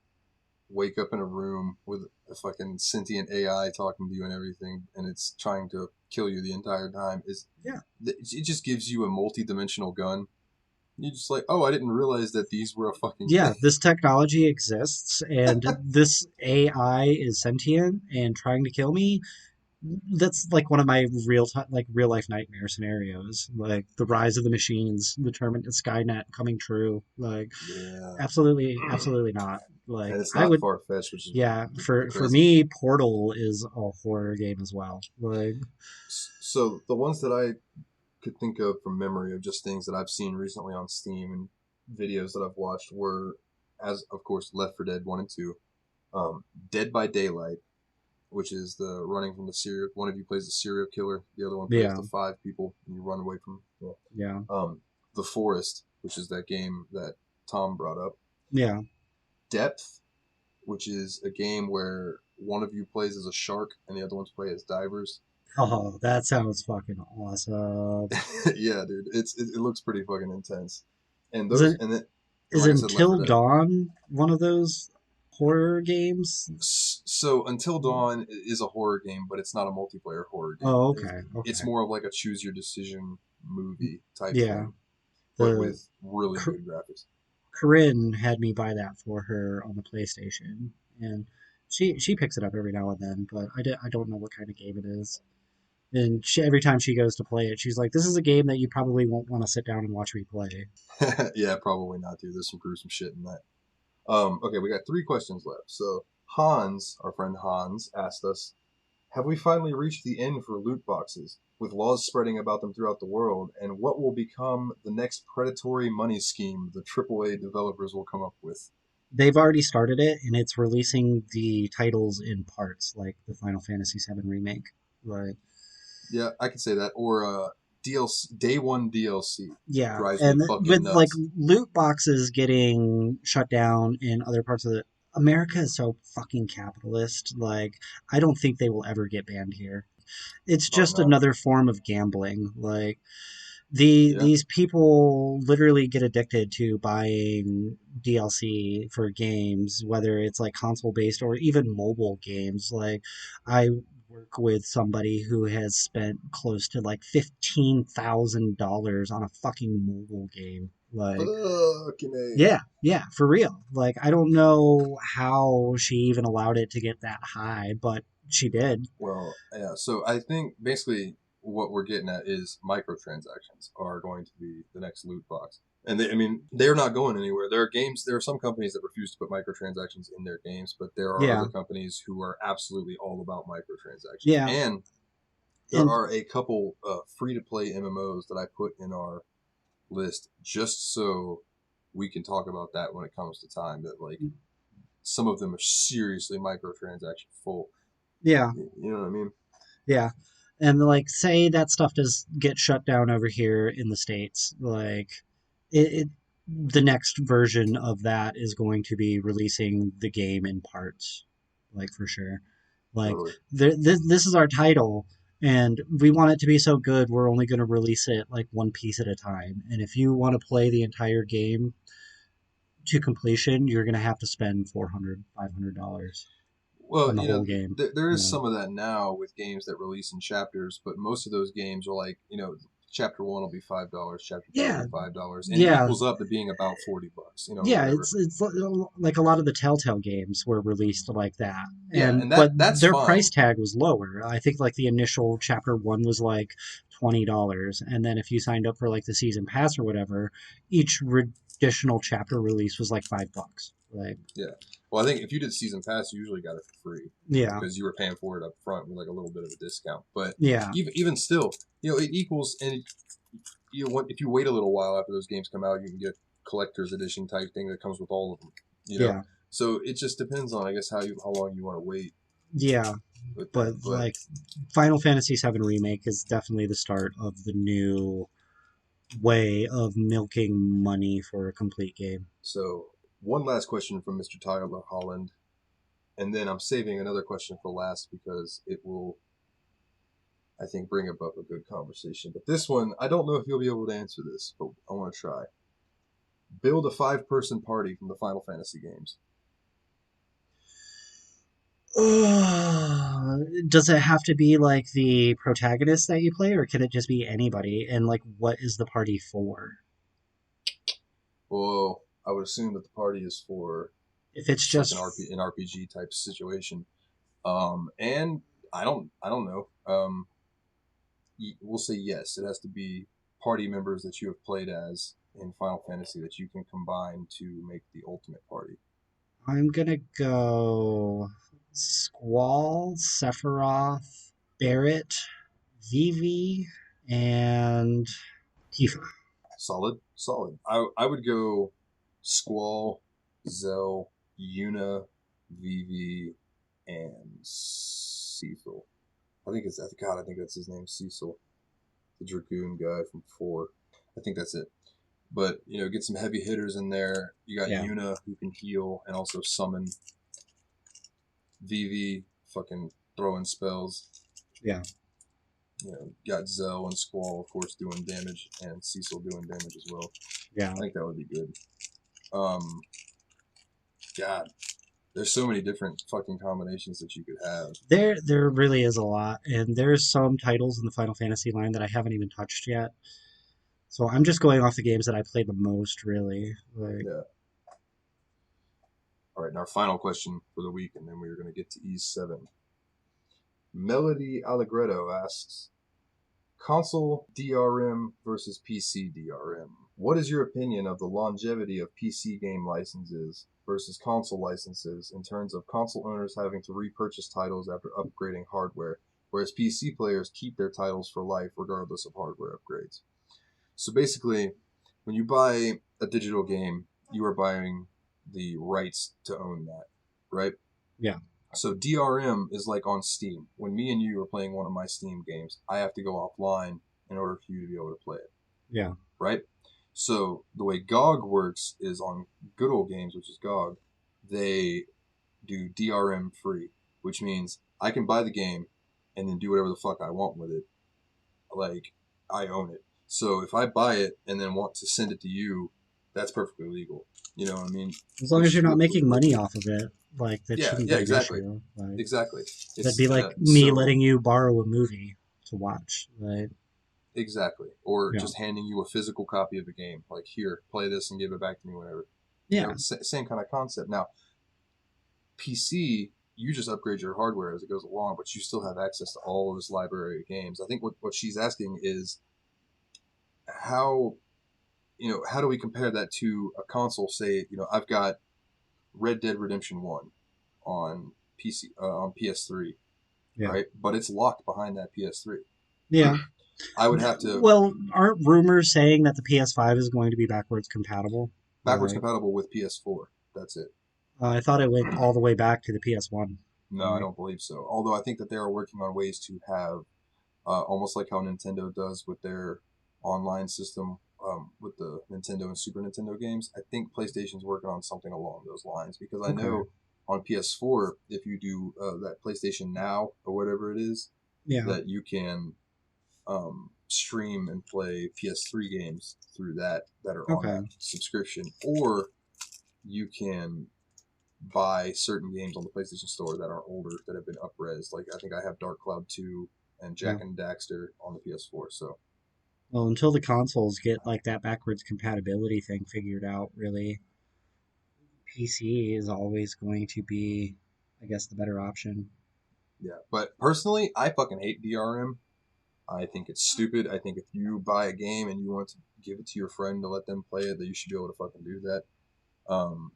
wake up in a room with a fucking sentient AI talking to you and everything, and it's trying to kill you the entire time. yeah. It just gives you a multi-dimensional gun. You're just like, oh, I didn't realize that these were a fucking Yeah, thing. this technology exists and this AI is sentient and trying to kill me. That's like one of my real life nightmare scenarios. Like the rise of the machines, the Terminator Skynet coming true. Like Yeah, absolutely, absolutely not. Like and it's I not would, far fetched, which is yeah. the For crazy part. me, Portal is a horror game as well. Like So the ones that I could think of from memory of just things that I've seen recently on Steam and videos that I've watched were, as of course, Left 4 Dead 1 and 2, Dead by Daylight, which is the running from the serial. One of you plays the serial killer, the other one plays yeah, the five people, and you run away from. Yeah. yeah, The Forest, which is that game that Tom brought up. yeah. Depth, which is a game where one of you plays as a shark and the other ones play as divers. Oh, that sounds fucking awesome. Yeah, dude, it looks pretty fucking intense. And Is those it and then and is like I said, Left 4 Until Dead. Dawn one of those? horror games? So Until Dawn is a horror game, but it's not a multiplayer horror game. Oh, It's, okay, it's okay. more of like a choose your decision movie type Yeah, thing, but the with really Cor- good graphics. Corinne had me buy that for her on the PlayStation, and she picks it up every now and then, but I don't know what kind of game it is. And every time she goes to play it, she's like, "This is a game that you probably won't want to sit down and watch me play." Yeah, probably not, dude. There's some gruesome shit in that. Okay, we got 3 questions left. So Hans, our friend Hans, asked us, have we finally reached the end for loot boxes, with laws spreading about them throughout the world, and what will become the next predatory money scheme the AAA developers will come up with? They've already started it, and it's releasing the titles in parts, like the Final Fantasy VII remake. Like, Yeah, I can say that. Or DLC, day one DLC yeah, drives me and fucking with like nuts. loot boxes getting shut down in other parts of the America is so fucking capitalist. Like, I don't think they will ever get banned here. It's Oh just no. another form of gambling. Like, Yeah. these people literally get addicted to buying DLC for games, whether it's like console based or even mobile games. Like, I work with somebody who has spent close to like $15,000 on a fucking mobile game. Like, Fucking A. yeah, yeah, for real. Like, I don't know how she even allowed it to get that high, but she did. Well, yeah. So I think basically what we're getting at is microtransactions are going to be the next loot box. And I mean, they're not going anywhere. There are games. There are some companies that refuse to put microtransactions in their games, but there are Yeah, other companies who are absolutely all about microtransactions. yeah, And there and are a couple free-to-play MMOs that I put in our list just so we can talk about that when it comes to time. That like some of them are seriously microtransaction full. yeah. You know what I mean? Yeah. And like say that stuff does get shut down over here in the States, like it the next version of that is going to be releasing the game in parts, like for sure. Like Totally. this is our title and we want it to be so good we're only going to release it like one piece at a time. And if you want to play the entire game to completion, you're going to have to spend $400, $500 on Well, the whole game. there You is know? some of that now with games that release in chapters, but most of those games are like, chapter one will be $5, chapter two will Yeah, be $5, and it yeah, equals up to being about $40, yeah, whatever. it's like a lot of the Telltale games were released like that, Yeah, and but that's their price fine. tag was lower. I think like the initial chapter one was like $20, and then if you signed up for like the season pass or whatever, each additional chapter release was like $5. Like, Yeah. Well, I think if you did season pass, you usually got it for free, yeah, because you were paying for it up front with like a little bit of a discount. But yeah, even still, it equals, and if you wait a little while after those games come out, you can get a collector's edition type thing that comes with all of them. You know, yeah, so it just depends on, I guess, how long you want to wait yeah. with But that. But like, Final Fantasy VII remake is definitely the start of the new way of milking money for a complete game. so one last question from Mr. Tyler Holland, and then I'm saving another question for last because it will, I think, bring up a good conversation. But this one, I don't know if you'll be able to answer this, but I want to try. Build a 5-person party from the Final Fantasy games. Does it have to be like the protagonist that you play, or can it just be anybody? And like, what is the party for? Well, I would assume that the party is for If it's just like just an RPG type situation. And I don't know. We'll say yes. It has to be party members that you have played as in Final Fantasy that you can combine to make the ultimate party. I'm gonna go Squall, Sephiroth, Barrett, Vivi, and Tifa. Solid, solid. I would go Squall, Zell, Yuna, Vivi, and Cecil. I think that's his name, Cecil, the Dragoon guy from 4. I think that's it. But get some heavy hitters in there. You got Yeah, Yuna who can heal and also summon. Vivi fucking throwing spells. yeah, Got Zell and Squall, of course, doing damage, and Cecil doing damage as well. yeah. I think that would be good. God, There's so many different fucking combinations that you could have. There really is a lot, and there's some titles in the Final Fantasy line that I haven't even touched yet. So I'm just going off the games that I played the most, really. Like, Yeah. All right, and our final question for the week, and then we're going to get to E7. Melody Allegretto asks, console DRM versus PC DRM. What is your opinion of the longevity of PC game licenses versus console licenses in terms of console owners having to repurchase titles after upgrading hardware, whereas PC players keep their titles for life regardless of hardware upgrades? So basically, when you buy a digital game, you are buying the rights to own that, right? yeah, So DRM is like on Steam. When me and you are playing one of my Steam games, I have to go offline in order for you to be able to play it, yeah, right? So the way GOG works is on Good Old Games, which is GOG, they do DRM free, which means I can buy the game and then do whatever the fuck I want with it. Like, I own it. So if I buy it and then want to send it to you, that's perfectly legal. You know what I mean? as long as you're not making money off of it, like that Yeah, shouldn't yeah, be an exactly. issue. Like Exactly. that'd It's be like me so letting you borrow a movie to watch. Like, exactly, or yeah, just handing you a physical copy of the game. Like, here, play this and give it back to me whenever. You know, yeah, same kind of concept. Now, PC, you just upgrade your hardware as it goes along, but you still have access to all of this library of games. I think what she's asking is how, how do we compare that to a console? Say, I've got Red Dead Redemption 1 on PC, on PS3, yeah, right? But it's locked behind that PS3. yeah. I would have to Well, aren't rumors saying that the PS5 is going to be backwards compatible? backwards Like, compatible with PS4. That's it. I thought it went all the way back to the PS1. No, I Like, don't believe so. Although I think that they are working on ways to have, almost like how Nintendo does with their online system, with the Nintendo and Super Nintendo games. I think PlayStation's working on something along those lines, because I okay, know on PS4, if you do that PlayStation Now or whatever it is, yeah, that you can stream and play PS3 games through that are on okay, that subscription, or you can buy certain games on the PlayStation Store that are older that have been up-res. Like, I think I have Dark Cloud 2 and yeah. Jack and Daxter on the PS4. So Well, until the consoles get like that backwards compatibility thing figured out, really, PC is always going to be, I guess, the better option. yeah, but personally, I fucking hate DRM. I think it's stupid. I think if you buy a game and you want to give it to your friend to let them play it, that you should be able to fucking do that. Um,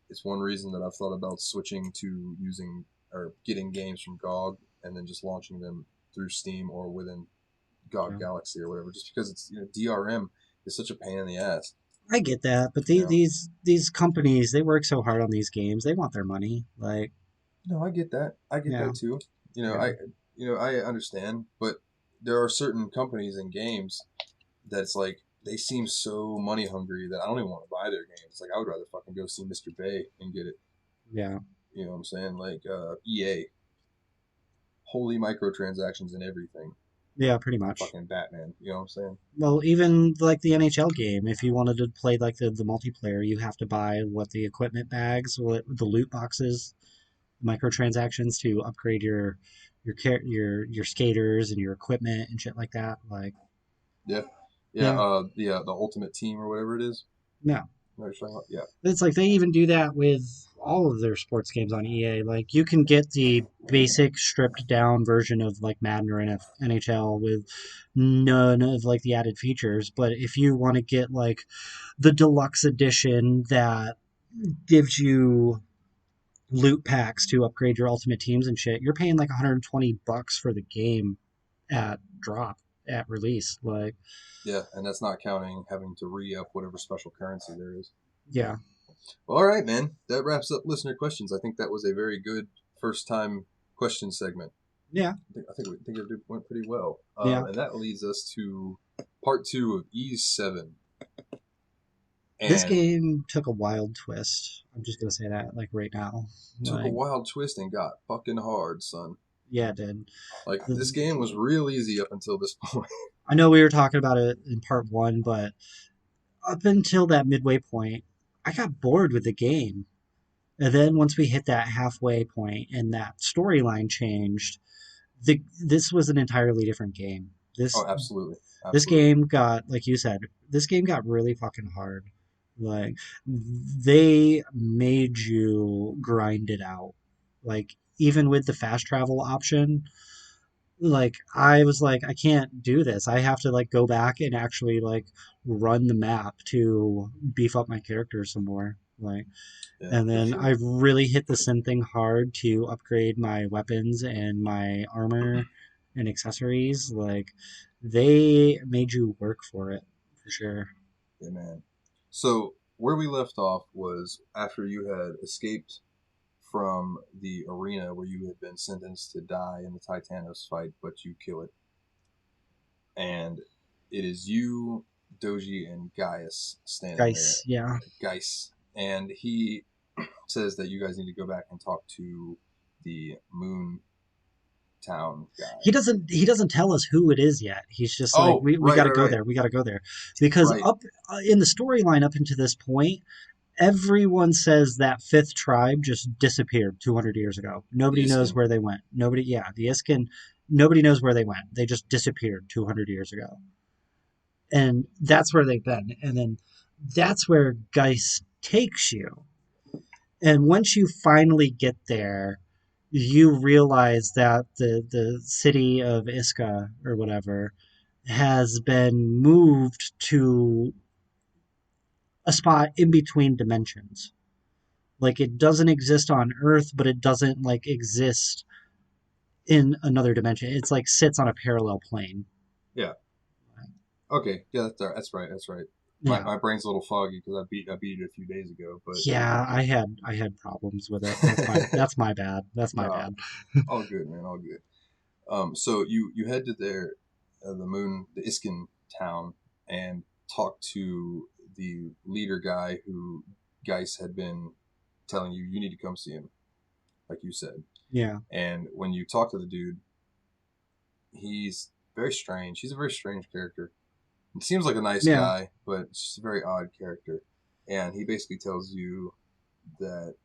it's one reason that I've thought about switching to using or getting games from GOG and then just launching them through Steam or within GOG Yeah. Galaxy or whatever. Just because it's DRM is such a pain in the ass. I get that, but You know. these companies they work so hard on these games. They want their money. Like, No, I get that. I get yeah, that too. You know, yeah, I understand, but there are certain companies and games that's like they seem so money hungry that I don't even want to buy their games. It's like I would rather fucking go see Mr. Bay and get it. yeah, You know what I'm saying? Like EA, holy microtransactions and everything. yeah, pretty much. Fucking Batman. You know what I'm saying? Well, even like the NHL game, if you wanted to play like the multiplayer, you have to buy what the equipment bags, what the loot boxes, microtransactions to upgrade your skaters and your equipment and shit like that. Like, Yeah, yeah. yeah, The Ultimate Team or whatever it is. yeah. You know what you're talking about? Yeah, It's like they even do that with all of their sports games on EA. Like you can get the basic stripped down version of like Madden or NHL with none of like the added features, but if you want to get like the deluxe edition that gives you loot packs to upgrade your ultimate teams and shit, you're paying like $120 for the game at drop at release. Like, yeah, and that's not counting having to re-up whatever special currency there is. yeah, Well, all right, man. That wraps up listener questions. I think that was a very good first time question segment. yeah, I think it went pretty well. yeah. And that leads us to part 2 of E7. This And game took a wild twist. I'm just gonna say that, like right now. took a Like, wild twist and got fucking hard, son. yeah, it did. Like, this The- game was real easy up until this point. I know we were talking about it in part one, but up until that midway point, I got bored with the game. And then once we hit that halfway point and that storyline changed, this was an entirely different game. Oh, absolutely, This absolutely. game got, like you said, this game got really fucking hard. Like, they made you grind it out. Like, even with the fast travel option, like, I was like, I can't do this. I have to, like, go back and actually, like, run the map to beef up my character some more. Like, Yeah, and for then sure. I really hit the sim thing hard to upgrade my weapons and my armor and accessories. Like, they made you work for it, for sure. Yeah, man. So where we left off was after you had escaped from the arena where you had been sentenced to die in the Titanos fight, but you kill it, and it is you, Doji, and Gaius standing there. Guys, yeah. Gaius, and he says that you guys need to go back and talk to the Moon Town guy. He doesn't tell us who it is yet. He's just like, Oh, we right, got to right, go right, there. We got to go there. Because right. up in the storyline up until this point, everyone says that fifth tribe just disappeared 200 years ago. The Nobody knows Iskin. where they went. Nobody, yeah, the Iskin, nobody knows where they went. They just disappeared 200 years ago. And that's where they've been. And then that's where Geist takes you. And once you finally get there, you realize that the city of Iska or whatever has been moved to a spot in between dimensions. Like, it doesn't exist on Earth, but it doesn't like exist in another dimension. It's like sits on a parallel plane. Yeah. Okay. Yeah, that's right. That's right. My, Yeah. my brain's a little foggy because I beat it a few days ago, but Yeah, I had problems with it. That's my bad. That's my nah, bad. all good, man, all good. So you head to the Iskin town, and talk to the leader guy who Geis had been telling you need to come see him, like you said. Yeah. And when you talk to the dude, he's very strange. He's a very strange character. He seems like a nice Yeah. guy, but it's just a very odd character. And he basically tells you that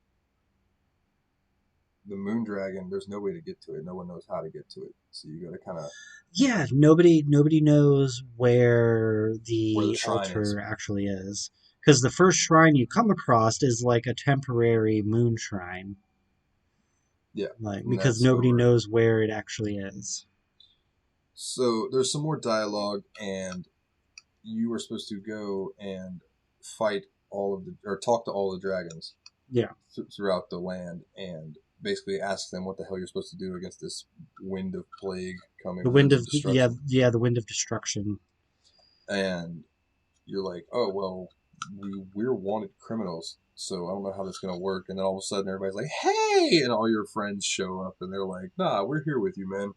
the moon dragon, there's no way to get to it. No one knows how to get to it. So you got to kind of Yeah, nobody knows where where the the shrine is. altar actually is. Because the first shrine you come across is like a temporary moon shrine. Yeah, Like, and because that's nobody over. knows where it actually is. So there's some more dialogue, and you were supposed to go and fight or talk to all the dragons Yeah. throughout the land, and basically ask them what the hell you're supposed to do against this wind of plague The coming, wind winds of of yeah, destruction. yeah, the wind of destruction. And you're like, oh well, we're wanted criminals, so I don't know how that's gonna work. And then all of a sudden, everybody's like, hey, and all your friends show up, and they're like, nah, we're here with you, man.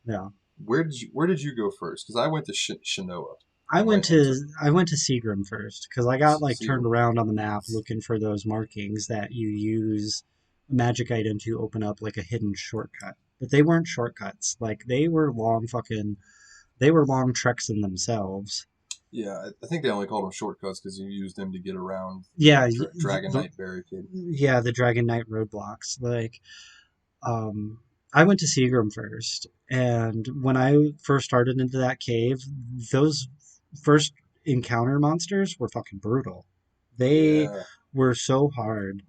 Yeah. Where did you go first? Because I went to Shinoa. I I went went and to took I went to Seagram first because I got like turned Seagram. around on the map looking for those markings that you use a magic item to open up like a hidden shortcut. But they weren't shortcuts. Like, they were long treks in themselves. Yeah, I think they only called them shortcuts because you used them to get around the Yeah, Dragon Knight barricade. yeah, the Dragon Knight roadblocks. Like, um, I went to Seagram first, and when I first started into that cave, those first encounter monsters were fucking brutal. They Yeah. were so hard.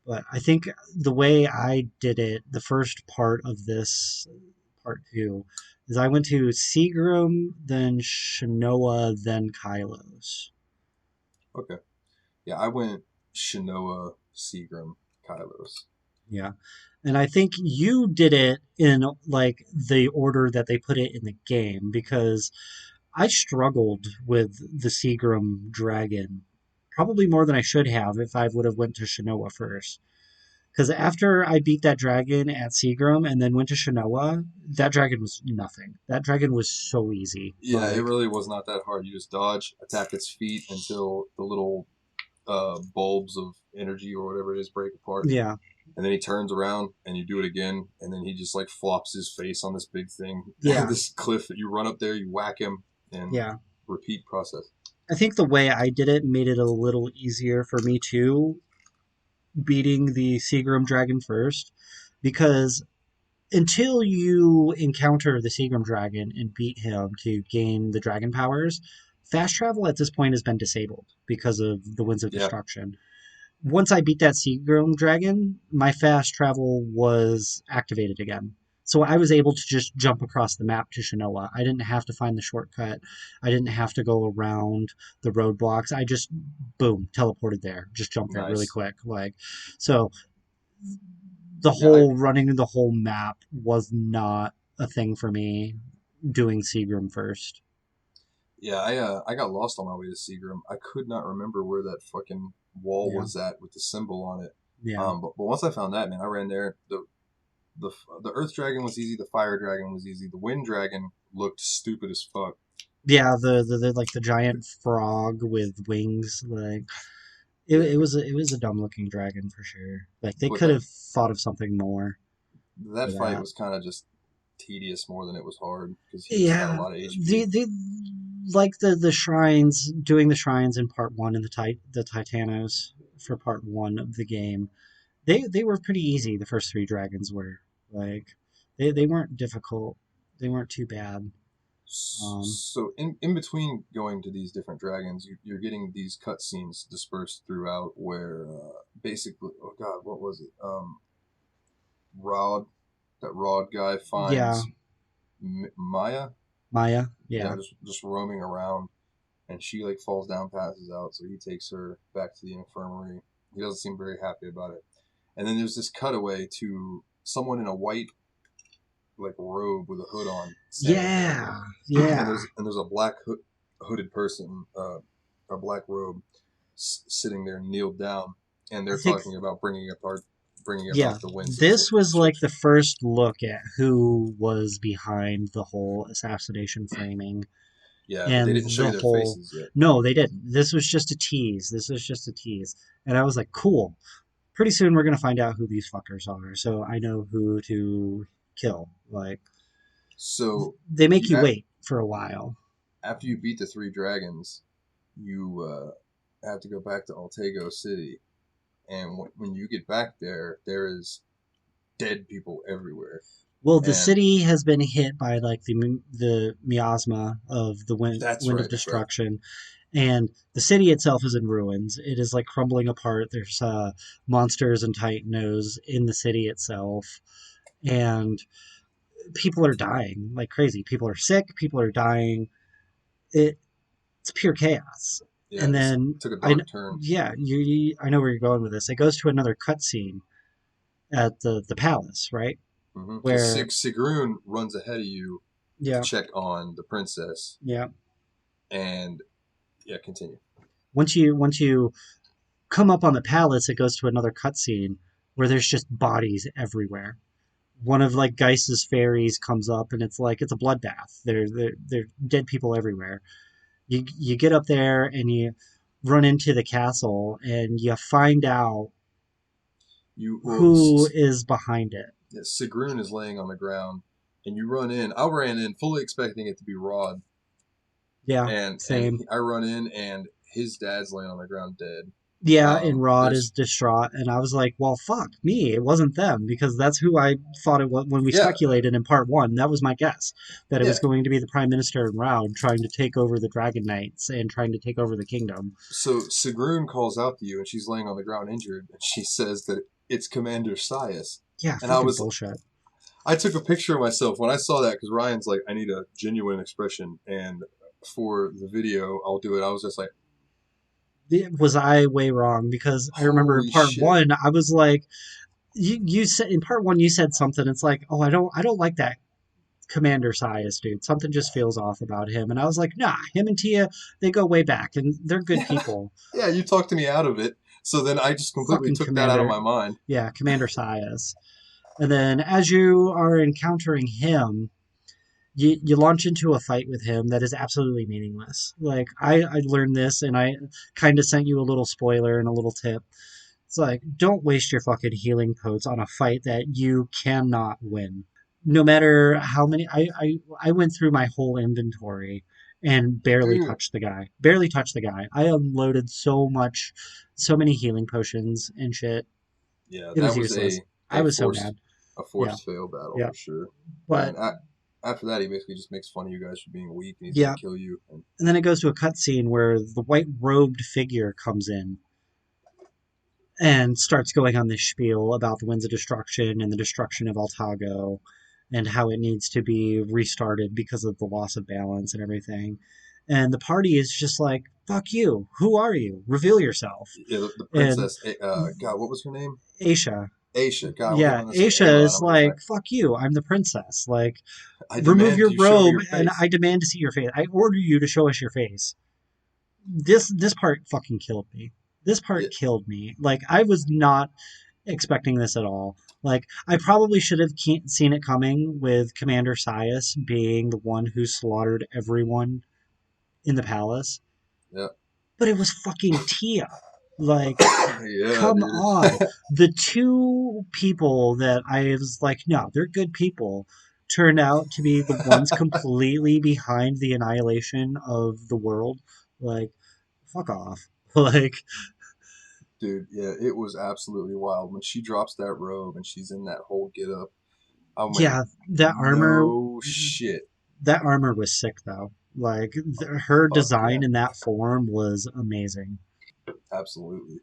But I think the way I did it, the first part of this part two, is I went to Seagram, then Shinoa, then Kylos. Okay. Yeah, I went Shinoa, Seagram, Kylos. Yeah. And I think you did it in like the order that they put it in the game because I struggled with the Seagram dragon probably more than I should have if I would have went to Shinoa first. Because after I beat that dragon at Seagram and then went to Shinoa, that dragon was nothing. That dragon was so easy. Yeah, it Like, really was not that hard. You just dodge, attack its feet until the little bulbs of energy or whatever it is break apart. yeah, And then he turns around and you do it again. And then he just like flops his face on this big thing, yeah, this cliff that you run up there, you whack him, and yeah. repeat process. I think the way I did it made it a little easier for me too beating the Seagram dragon first, because until you encounter the Seagram dragon and beat him to gain the dragon powers, fast travel at this point has been disabled because of the Winds of Yeah, Destruction. Once I beat that Seagram dragon, my fast travel was activated again. So I was able to just jump across the map to Shinoa. I didn't have to find the shortcut. I didn't have to go around the roadblocks. I just boom, teleported there. Just jumped there really nice. quick. Like so the Yeah, I whole running the whole map was not a thing for me doing Seagram first. I got lost on my way to Seagram. I could not remember where that fucking wall Yeah. was at with the symbol on it. Yeah. But once I found that, man, I ran there. The the Earth Dragon was easy. The Fire Dragon was easy. The Wind Dragon looked stupid as fuck. Yeah, the like the giant frog with wings, like Yeah, it was a dumb looking dragon for sure. Like they but could have thought of something more that for fight that. was kind of just tedious more than it was hard because he just had a Yeah, lot of HP. the like the shrines, doing the shrines in part one and the Titanos for part one of the game. They were pretty easy. The first three dragons were like they weren't difficult. They weren't too bad. Um, So in between going to these different dragons, you're getting these cutscenes dispersed throughout where basically, oh god, what was it? Rod, that Rod guy yeah, finds Maya, Maya. yeah, Yeah, just roaming around, and she like falls down, passes out. So he takes her back to the infirmary. He doesn't seem very happy about it. And then there's this cutaway to someone in a white like robe with a hood on standing there, yeah, yeah. and there's a black hooded person, a black robe, sitting there kneeled down, and I they're think talking about bringing yeah, about the winds of this was like the destruction. first look at who was behind the whole assassination framing Yeah, but they and didn't show the you their whole. faces yet. No, they didn't. This was just a tease. This was just a tease. And I was like, cool. Pretty soon we're going to find out who these fuckers are. So I know who to kill. Like, So they make you you wait for a while. after you beat the three dragons, you have to go back to Altego City, and when you get back there, there is dead people everywhere, Well, the and city has been hit by like the miasma of the wind of that's right. destruction, and the city itself is in ruins. It is like crumbling apart. There's monsters and titanos in the city itself, and people are dying like crazy. People are sick. People are dying. It's pure chaos. Yeah, And this then took a dark turn. yeah, I know where you're going with this. It goes to another cutscene at the palace, right? Because Where Sigrun runs ahead of you to yeah, check on the princess, yeah. and yeah, continue. Once you come up on the palace, it goes to another cutscene where there's just bodies everywhere. One of like Geiss's fairies comes up, and it's like it's a bloodbath. There dead people everywhere. You get up there and you run into the castle, and you find out You well, who is behind it. yeah, Sigrun is laying on the ground, and you run in. I ran in fully expecting it to be Rod, Yeah, and same. I run in, and his dad's laying on the ground dead. Yeah, and Rod is There's distraught, and I was like, "Well, fuck me, it wasn't them," because that's who I thought it was when we yeah, speculated in part one. That was my guess that it yeah. was going to be the Prime Minister and Raud trying to take over the Dragon Knights and trying to take over the kingdom. So Sigrun calls out to you, and she's laying on the ground injured, and she says that it's Commander Sias. Yeah, And fucking bullshit. I took a picture of myself when I saw that because Ryan's like, I need a genuine expression, and for the video, I'll do it. I was just like, Was I way wrong? Because I remember in holy part shit. one, I was like, you said in part one you said something. It's like, oh, I don't like that Commander Sias, dude. Something just feels off about him. And I was like, nah, him and Tia, they go way back and they're good Yeah, people. yeah, you talked me out of it. So then I just completely Fucking took that out of Commander, my mind. yeah, Commander Sias. And then as you are encountering him, you launch into a fight with him that is absolutely meaningless. Like, I learned this and I kind of sent you a little spoiler and a little tip. It's like, don't waste your fucking healing potes on a fight that you cannot win. No matter how many, I went through my whole inventory and barely Dude, touched the guy. Barely touched the guy. I unloaded so much, so many healing potions and shit. Yeah, It that was was useless. I a was so forced mad. a Yeah, forced fail battle yeah. for sure. But And after that, he basically just makes fun of you guys for being weak, and he's gonna yeah, kill you. And and then it goes to a cutscene where the white robed figure comes in and starts going on this spiel about the winds of destruction and the destruction of Altago and how it needs to be restarted because of the loss of balance and everything. And the party is just like, fuck you. Who are you? Reveal yourself. yeah, the And princess, God, what was her name? Aisha, Aisha. God, I'm yeah, giving this an A Aisha on. is I'm gonna say, like, fuck you. I'm the princess. Like, I remove demand your you show me robe your and face. I demand to see your face. I order you to show us your face. This part fucking killed me. This Yeah, part killed me. Like, I was not expecting this at all. Like, I probably should have seen it coming with Commander Sias being the one who slaughtered everyone in the palace, yeah, but it was fucking Tia. Like, yeah, come dude. on. The two people that I was like, no, they're good people, turned out to be the ones completely behind the annihilation of the world. Like, fuck off. Like, Dude, yeah, it was absolutely wild when she drops that robe and she's in that whole get up. I went, yeah, that armor no shit. that armor was sick though. Like her Fuck yeah, design in that form was amazing. absolutely.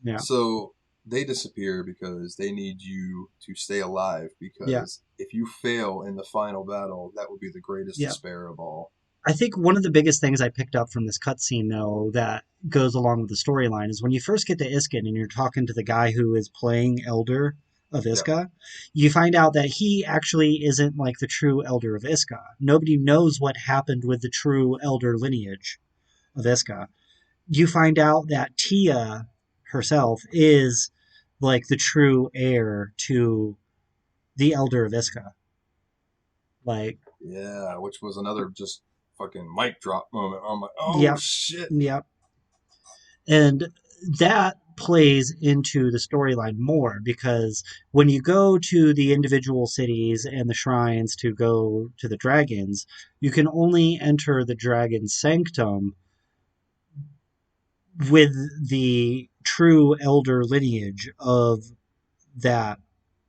Yeah, So they disappear because they need you to stay alive. yeah, Because if you fail in the final battle, that would be the greatest yeah. despair of all. I think one of the biggest things I picked up from this cutscene though that goes along with the storyline is when you first get to Iskin and you're talking to the guy who is playing Elder of Yeah, Iska, you find out that he actually isn't like the true Elder of Iska. Nobody knows what happened with the true Elder lineage of Iska. You find out that Tia herself is like the true heir to the Elder of Iska. Like, yeah, which was another just fucking mic drop moment. I'm like, oh yep, shit. yep. And that plays into the storyline more because when you go to the individual cities and the shrines to go to the dragons, you can only enter the dragon sanctum with the true elder lineage of that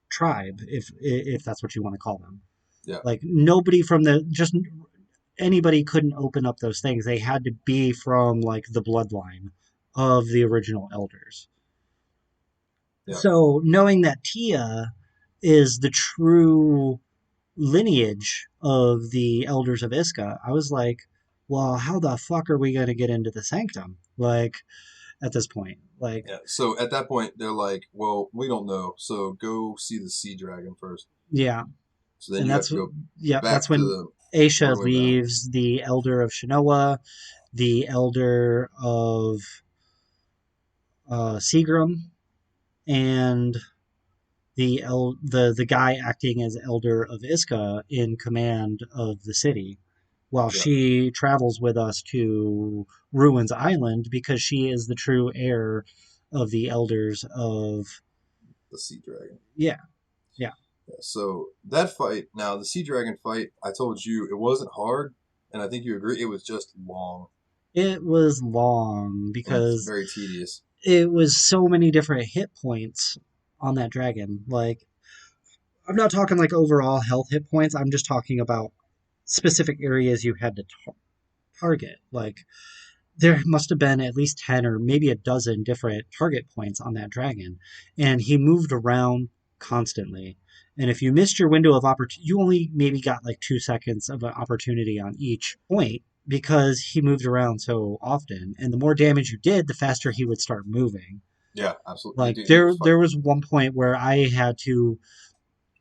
tribe, if that's what you want to call them. Yeah, Like nobody from the just anybody couldn't open up those things. They had to be from like the bloodline of the original elders. yeah, So knowing that Tia is the true lineage of the elders of Iska, I was like, well, how the fuck are we going to get into the sanctum? Like at this point, like yeah. So at that point, they're like, well, we don't know. So go see the sea dragon first. yeah, So then and you have that's to go yeah, that's back to when the Aisha runaway battle. leaves the elder of Shinoa, the elder of Seagram, and the guy acting as elder of Iska in command of the city, while Yeah, she travels with us to Ruins Island because she is the true heir of the elders of the sea dragon. yeah, yeah. Yeah, so that fight, now the sea dragon fight, I told you it wasn't hard, and I think you agree, it was just long It was long and because very tedious. it was so many different hit points on that dragon. Like I'm not talking like overall health hit points. I'm just talking about specific areas you had to target. Like there must have been at least 10 or maybe a dozen different target points on that dragon. And he moved around constantly. And if you missed your window of opportunity, you only maybe got like 2 seconds of an opportunity on each point because he moved around so often. And the more damage you did, the faster he would start moving. Yeah, absolutely. Like Dude, it there, was there fucking. was one point where I had to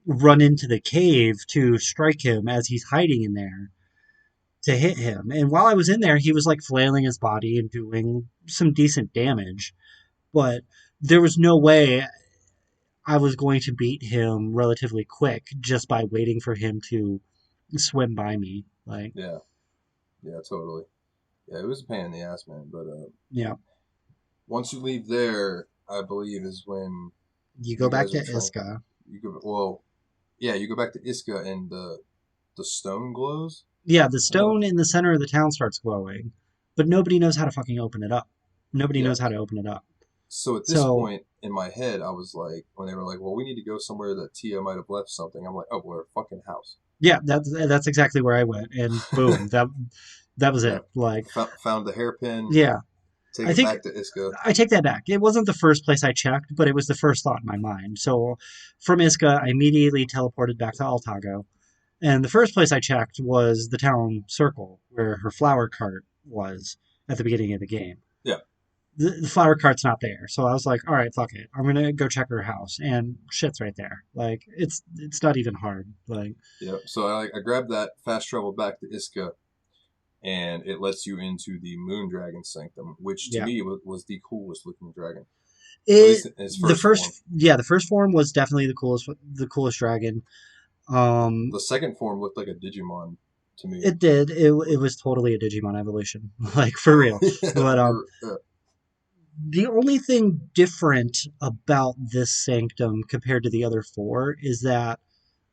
run into the cave to strike him as he's hiding in there to hit him. And while I was in there, he was like flailing his body and doing some decent damage. But there was no way I was going to beat him relatively quick just by waiting for him to swim by me. Like, Yeah, yeah, totally. Yeah, it was a pain in the ass, man. But yeah. once you leave there, I believe is when You go you back guys to are trying. Iska. You go well, yeah. You go back to Iska and the stone glows. Yeah, the Is that stone in the center of the town starts glowing, but nobody knows how to fucking open it up. Nobody yeah. knows how to open it up. So at this So point in my head, I was like, when they were like, "Well, we need to go somewhere that Tia might have left something," I'm like, "Oh, well, her fucking house." yeah, that's exactly where I went, and boom, that was Yeah, it. Like, found the hairpin. yeah, Take I it think back to Iska. I take that back. It wasn't the first place I checked, but it was the first thought in my mind. So from Iska, I immediately teleported back to Altago. And the first place I checked was the town circle, where her flower cart was at the beginning of the game. Yeah, The flower cart's not there, so I was like, "All right, fuck it, I'm gonna go check her house." And shit's right there. Like it's not even hard. Like yeah. So I grabbed that, fast travel back to Iska, and it lets you into the Moon Dragon Sanctum, which to yeah, me was the coolest looking dragon, at it least in his the first form. first yeah the first form was definitely the coolest dragon. The second form looked like a Digimon to me. It did. It was totally a Digimon evolution, like for real. Yeah, But the only thing different about this sanctum compared to the other four is that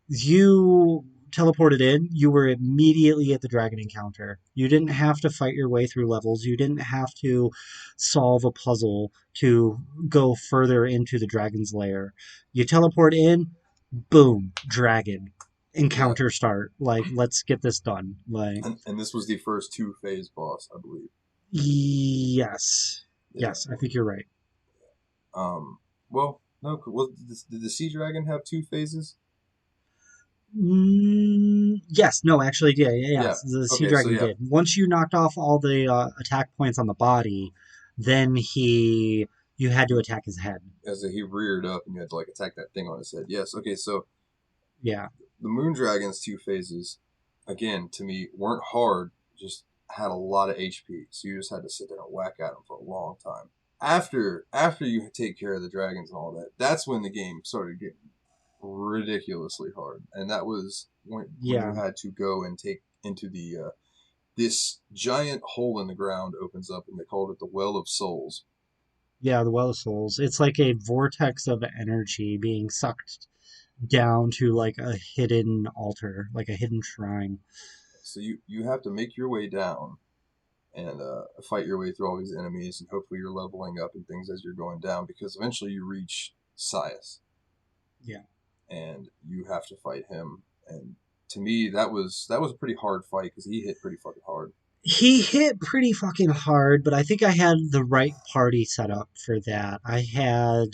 you teleported in, you were immediately at the dragon encounter. You didn't have to fight your way through levels. You didn't have to solve a puzzle to go further into the dragon's lair. You teleport in, boom, dragon. yeah. Encounter start. Like, let's get this done. Like, And this was the first two phase boss, I believe. yes. Yeah. Yes, I think you're right. Well, no. Well, did the Sea Dragon have two phases? Yes, no, actually, yeah, yeah, yeah. Yeah. The sea Okay. So dragon yeah, did. Once you knocked off all the attack points on the body, then you had to attack his head. as he reared up, and you had to like attack that thing on his head. Yes. Okay. So Yeah, the Moon Dragon's two phases, again, to me, weren't hard. Just had a lot of HP, so you just had to sit there and whack at them for a long time. After you take care of the dragons and all that, that's when the game started getting ridiculously hard, and that was when you yeah, had to go and take into the this giant hole in the ground opens up, and they called it the Well of Souls. yeah. The Well of Souls. It's like a vortex of energy being sucked down to like a hidden altar, like a hidden shrine. So you have to make your way down and fight your way through all these enemies, and hopefully you're leveling up and things as you're going down, because eventually you reach Sias, Yeah. and you have to fight him. And to me, that was a pretty hard fight because he hit pretty fucking hard. He hit pretty fucking hard, but I think I had the right party set up for that. I had,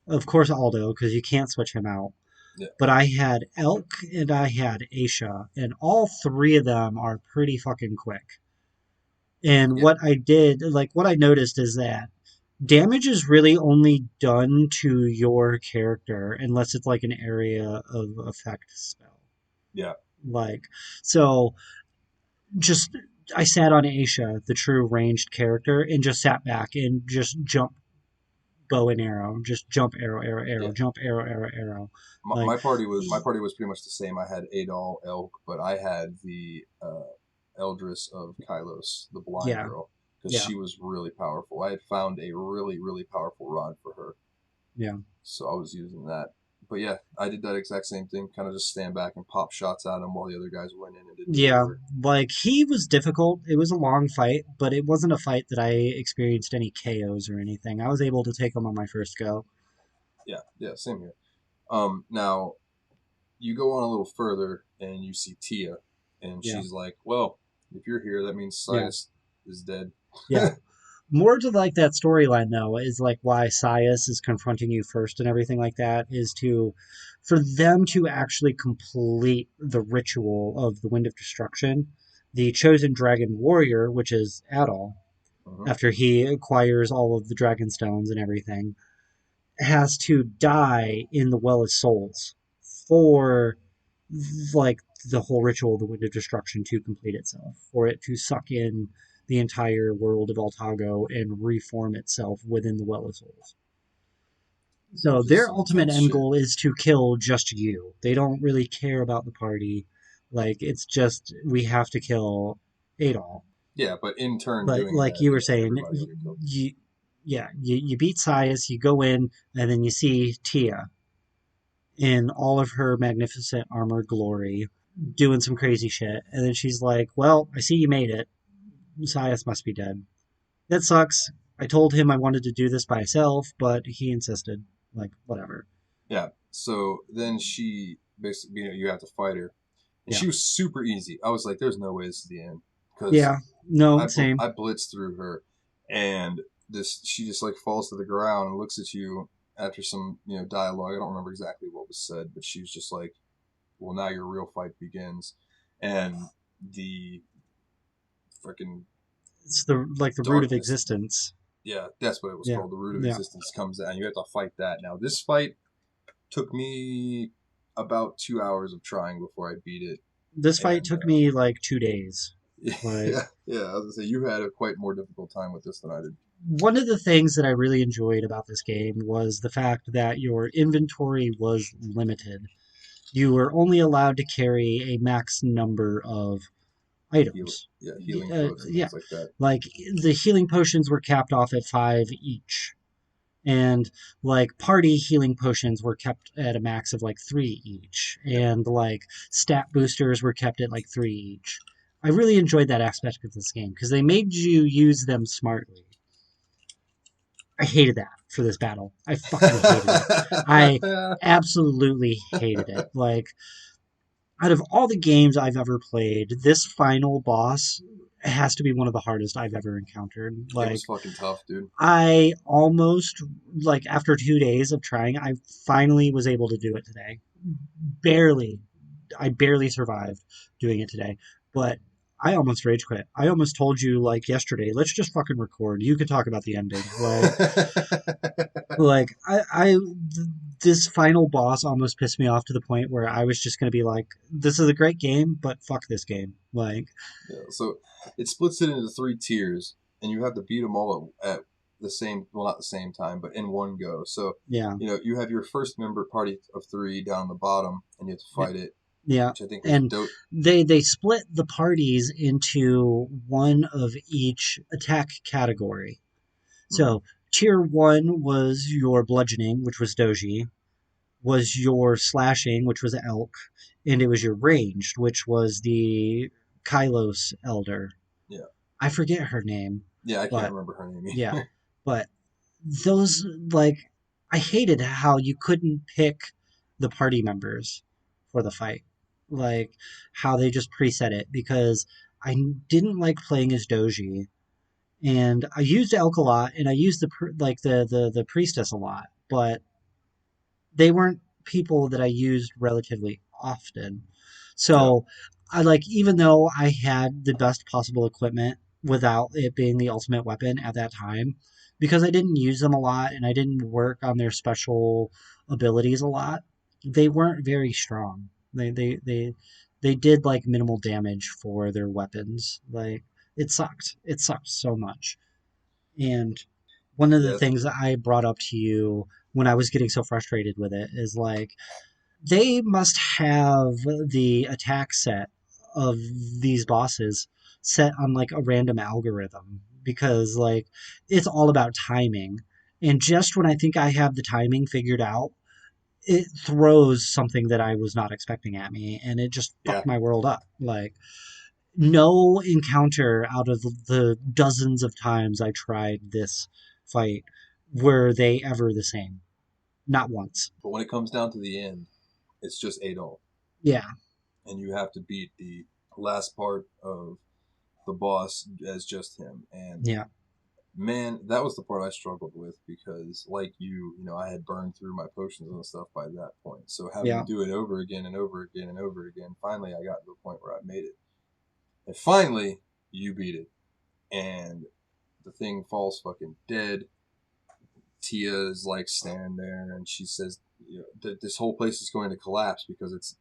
of course, Aldo, because you can't switch him out. Yeah, But I had Elk and I had Aisha, and all three of them are pretty fucking quick. And yeah, what I did, like what I noticed is that damage is really only done to your character unless it's like an area of effect spell. yeah. Like, so just I sat on Aisha, the true ranged character, and just sat back and just jump bow and arrow, just jump arrow, arrow, Yeah. arrow, jump arrow, arrow, arrow. My, Like, my party was pretty much the same. I had Adol, Elk, but I had the Eldris of Kylos, the blind yeah, girl, because yeah, she was really powerful. I had found a really really powerful rod for her, yeah. so I was using that. But yeah, I did that exact same thing. Kind of just stand back and pop shots at him while the other guys went in and did dirty Yeah, work. like he was difficult. It was a long fight, but it wasn't a fight that I experienced any KOs or anything. I was able to take him on my first go. Yeah, yeah, same here. Now you go on a little further and you see Tia, and Yeah, she's like, "Well, if you're here, that means yeah, Sias is dead." yeah. More to like that storyline though is like why Sias is confronting you first and everything like that is to for them to actually complete the ritual of the Wind of Destruction. The chosen dragon warrior, which is Adol, Hmm. after he acquires all of the dragon stones and everything, has to die in the Well of Souls for like the whole ritual of the Wind of Destruction to complete itself, for it to suck in the entire world of Altago and reform itself within the Well of Souls. So Which is their some ultimate intense end shit. goal is to kill just you. They don't really care about the party. Like it's just we have to kill Adol. Yeah, but in turn But doing like that, you were yeah, saying, everybody will get killed. you beat Sias, you go in, and then you see Tia in all of her magnificent armor glory, doing some crazy shit. And then she's like, "Well, I see you made it. Sias must be dead. That sucks. I told him I wanted to do this by myself, but he insisted. Like, whatever. Yeah. So then she basically, you have to fight her, and Yeah. she was super easy. I was like, "There's no way this is the end," because Yeah. No, same. I blitzed through her, and she just like falls to the ground and looks at you after some dialogue. I don't remember exactly what was said, but she was just like, "Well, now your real fight begins," and the freaking It's the root of darkness. existence. Yeah, that's what it was Yeah. called. The root of Yeah. existence comes out, and you have to fight that. Now, this fight took me about 2 hours of trying before I beat it. This fight And took me like 2 days. Like, yeah, I was gonna say you had a quite more difficult time with this than I did. one of the things that I really enjoyed about this game was the fact that your inventory was limited. You were only allowed to carry a max number of items. Healing potions and Yeah, things like that. like the healing potions were capped off at 5 each. And like party healing potions were kept at a max of like 3 each. Yeah, And like stat boosters were kept at like 3 each. I really enjoyed that aspect of this game because they made you use them smartly. I hated that for this battle. I fucking hated it. I absolutely hated it. Like, out of all the games I've ever played, this final boss has to be one of the hardest I've ever encountered. it Like, was fucking tough, dude. I almost, like, after 2 days of trying, I finally was able to do it today. Barely. I barely survived doing it today. But I almost rage quit. I almost told you, like, yesterday, let's just fucking record. You could talk about the ending. Like, this final boss almost pissed me off to the point where I was just going to be like, this is a great game, but fuck this game. Like, Yeah, so it splits it into 3 tiers, and you have to beat them all at the same, well, not the same time, but in one go. So, yeah. you have your first member party of 3 down the bottom, and you have to fight it, Yeah. which I think was And dope. they split the parties into one of each attack category. So tier 1 was your bludgeoning, which was Doji, was your slashing, which was Elk, and it was your ranged, which was the Kylos Elder. Yeah. I forget her name, Yeah, I can't but remember her name yeah. either. But those, like, I hated how you couldn't pick the party members for the fight. Like, how they just preset it, because I didn't like playing as Doji. And I used Elk a lot, and I used the priestess a lot, but they weren't people that I used relatively often. Yeah. So I like, even though I had the best possible equipment without it being the ultimate weapon at that time, because I didn't use them a lot and I didn't work on their special abilities a lot, they weren't very strong. They did like minimal damage for their weapons. Like, it sucked. It sucked so much. And one of the Yeah. things that I brought up to you when I was getting so frustrated with it is like, they must have the attack set of these bosses set on like a random algorithm, because like it's all about timing. And just when I think I have the timing figured out, it throws something that I was not expecting at me, and it just Yeah. fucked my world up. Like, no encounter out of the dozens of times I tried this fight were they ever the same. Not once. But when it comes down to the end, it's just Adolf. Yeah. And you have to beat the last part of the boss as just him. And Yeah. man, that was the part I struggled with because, like I had burned through my potions and stuff by that point. So having Yeah. to do it over again and over again and over again, finally I got to the point where I made it. And finally, you beat it. And the thing falls fucking dead. Tia is like standing there and she says, that this whole place is going to collapse because it's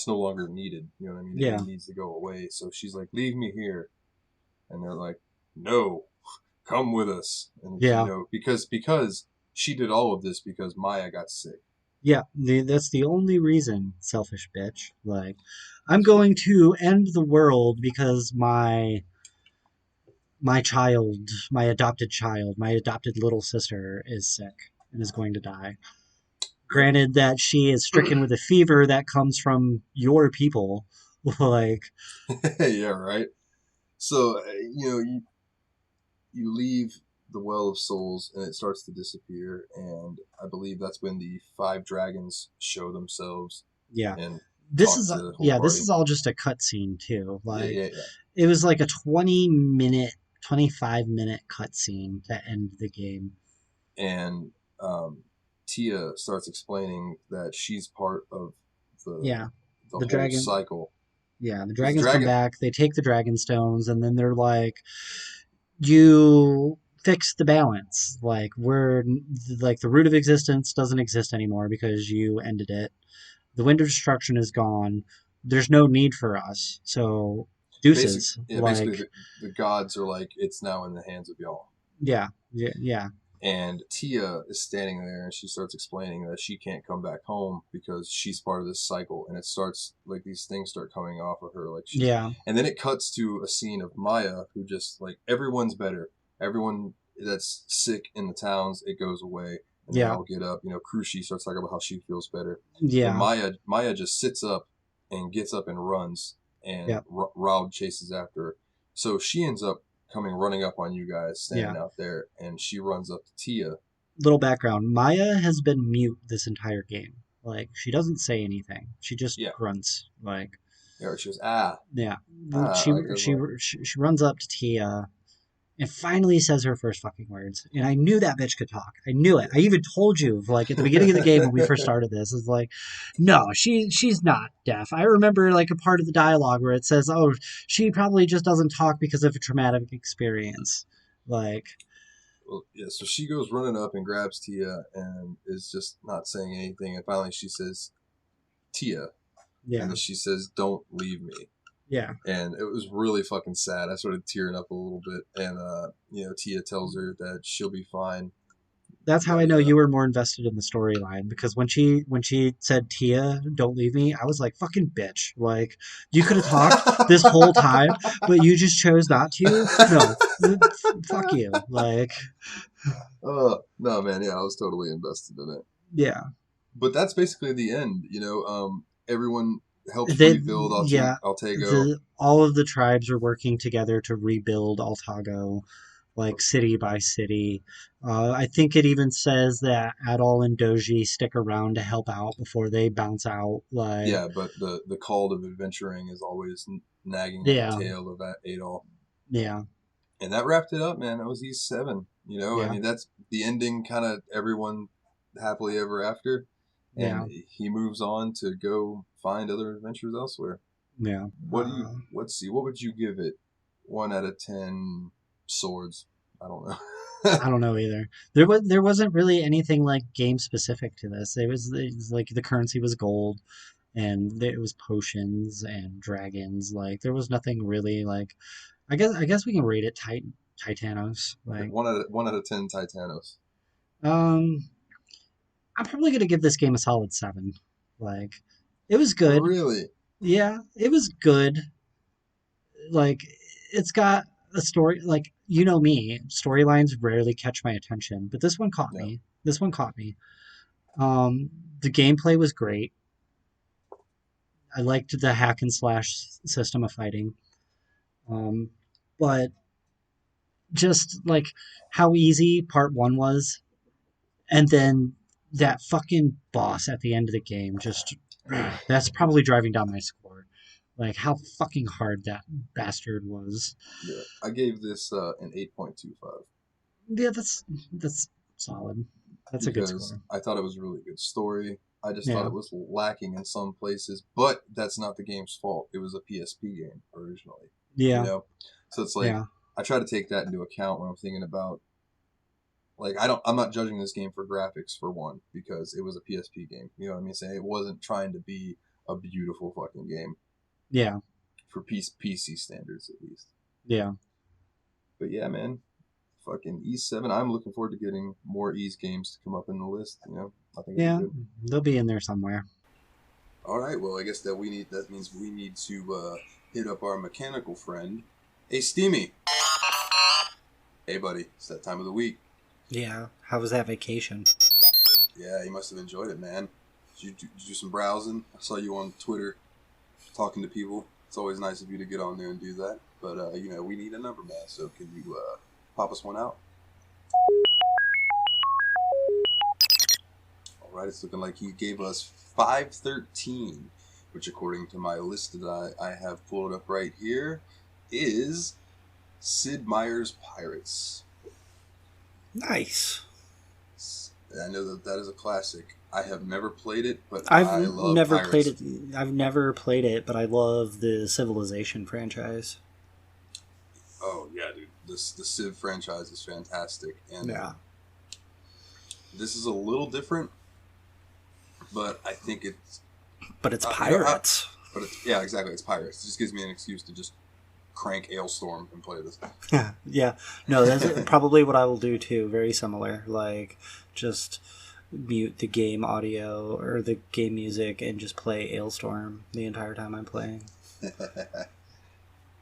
no longer needed. You know what I mean? Yeah. It needs to go away. So she's like, leave me here. And they're like, no, come with us. And Yeah. because she did all of this because Maya got sick. Yeah. That's the only reason, selfish bitch. Like, I'm going to end the world because my adopted little sister is sick and is going to die. Granted that she is stricken with a fever that comes from your people. Like, Yeah, right. So you leave the Well of Souls, and it starts to disappear. And I believe that's when the 5 dragons show themselves Yeah. and This talk is to the whole this party. is all just a cutscene too. Yeah, Like yeah, yeah. it was like a 20-minute, 25-minute cutscene to end the game. And Tia starts explaining that she's part of the Yeah. the The whole dragon cycle. Yeah, the Because the dragons come dragon, back, they take the dragon stones, and then they're like, you fix the balance. Like we're like the root of existence doesn't exist anymore because you ended it. The wind of destruction is gone. There's no need for us. So deuces. basically Like the gods are like, it's now in the hands of y'all. yeah, yeah, yeah, And Tia is standing there, and she starts explaining that she can't come back home because she's part of this cycle. And it starts like these things start coming off of her, like she's. yeah, And then it cuts to a scene of Maya, who just like everyone's better. Everyone that's sick in the towns, it goes away, and they yeah, all get up. Cruci starts talking about how she feels better, and yeah, Maya just sits up and gets up and runs, and yeah, Raud chases after her. So she ends up coming running up on you guys yeah. standing out there, and she runs up to Tia. Little background: Maya has been mute this entire game. Like she doesn't say anything. She just Yeah, grunts. Like yeah. She goes, yeah, like those she runs up to Tia and finally says her first fucking words. And I knew that bitch could talk. I knew it. I even told you, like at the beginning of the game when we first started this, is like, no, she's not deaf. I remember like a part of the dialogue where it says, oh, she probably just doesn't talk because of a traumatic experience. Like, Well, yeah. So she goes running up and grabs Tia and is just not saying anything. And finally, she says, "Tia," and yeah, then she says, "Don't leave me." yeah. And it was really fucking sad. I started tearing up a little bit, and Tia tells her that she'll be fine. That's how I Yada know yada. you were more invested in the storyline because when she said Tia, don't leave me, I was like, fucking bitch. Like you could have talked this whole time, but you just chose not to. No, fuck you. Like No, man. Yeah, I was totally invested in it. yeah, But that's basically the end. Everyone helps they rebuild yeah Altego. the all of the tribes are working together to rebuild Altago, like city by city. I think it even says that Adol and Doji stick around to help out before they bounce out. Like Yeah, but the call of adventuring is always nagging at the yeah, tail of that Adol. yeah, And that wrapped it up, man. That was E7. I yeah, mean, that's the ending, kind of everyone happily ever after. yeah, And he moves on to go find other adventures elsewhere. yeah. Let's see, what would you give it? 1 out of 10 swords. I don't know. I don't know either. There wasn't really anything like game specific to this. It was like the currency was gold, and it was potions and dragons. Like there was nothing really like. I guess we can rate it Titanos. Okay, Like 1 out of 10 Titanos. um, I'm probably gonna give this game a solid 7. Like it was good. Really? Yeah, it was good. Like it's got a story. Like you know me, storylines rarely catch my attention, but this one caught No. me. This one caught me. Um, the gameplay was great. I liked the hack and slash system of fighting. Um, but just like how easy part one was, and then that fucking boss at the end of the game, just that's probably driving down my score. Like how fucking hard that bastard was. Yeah. I gave this an 8.25. Yeah, that's solid. That's a good Because score. I thought it was a really good story. I just thought Yeah, it was lacking in some places, but that's not the game's fault. It was a PSP game originally, you yeah, know. So it's like yeah, I try to take that into account when I'm thinking about like I'm not judging this game for graphics for one because it was a PSP game. You know what I mean? Saying it wasn't trying to be a beautiful fucking game yeah, for PC standards at least. yeah, But yeah, man, fucking E7. I'm looking forward to getting more E's games to come up in the list. I think it'll be yeah. good. They'll be in there somewhere. All right. Well, I guess that means we need to hit up our mechanical friend. Hey, Steamy. Hey, buddy. It's that time of the week. Yeah, how was that vacation? Yeah, you must have enjoyed it, man. Did you do some browsing? I saw you on Twitter talking to people. It's always nice of you to get on there and do that. But we need a number, man. So can you pop us one out? right, it's looking like he gave us 513, which according to my list that I have pulled up right here is Sid Meier's Pirates. Nice. I know that is a classic. I have never played it, but I've I love never Pirates. played it. I've never played it, but I love the Civilization franchise. Oh yeah, dude, the Civ franchise is fantastic, and Yeah. this is a little different, but I think it's. But it's pirates. But it's, yeah, exactly. It's Pirates. It just gives me an excuse to just crank Ailstorm and play this. Yeah. No, that's probably what I will do too. Very similar. Like, just mute the game audio or the game music and just play Ailstorm the entire time I'm playing.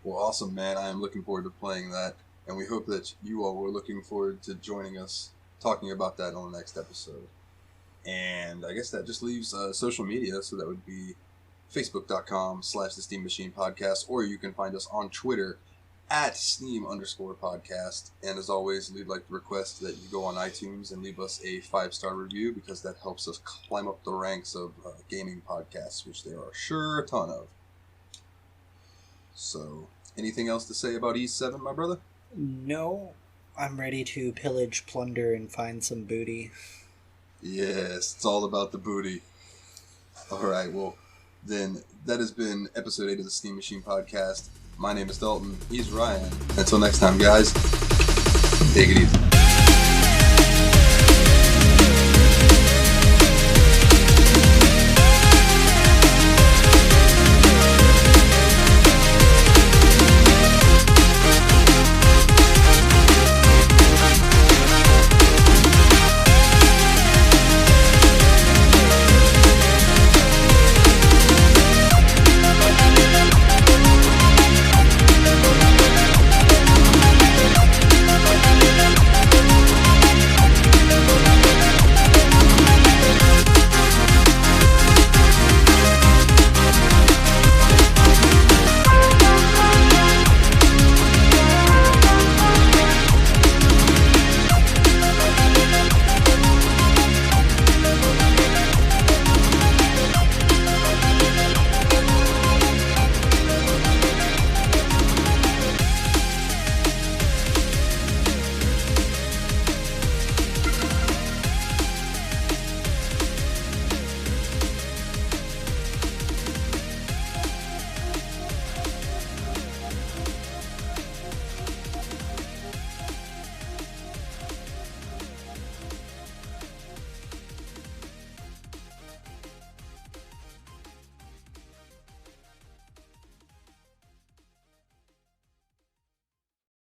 Well, awesome, man. I am looking forward to playing that, and we hope that you all were looking forward to joining us talking about that on the next episode. And I guess that just leaves social media, so that would be facebook.com/The Steam Machine Podcast, or you can find us on Twitter @Steam_podcast. And as always, we'd like to request that you go on iTunes and leave us a 5-star review, because that helps us climb up the ranks of gaming podcasts, which there are sure a ton of. So, anything else to say about E7, my brother? No, I'm ready to pillage, plunder, and find some booty. Yes, it's all about the booty. Alright, well, then that has been episode 8 of the Steam Machine Podcast. My name is Dalton. He's Ryan. Until next time, guys, take it easy.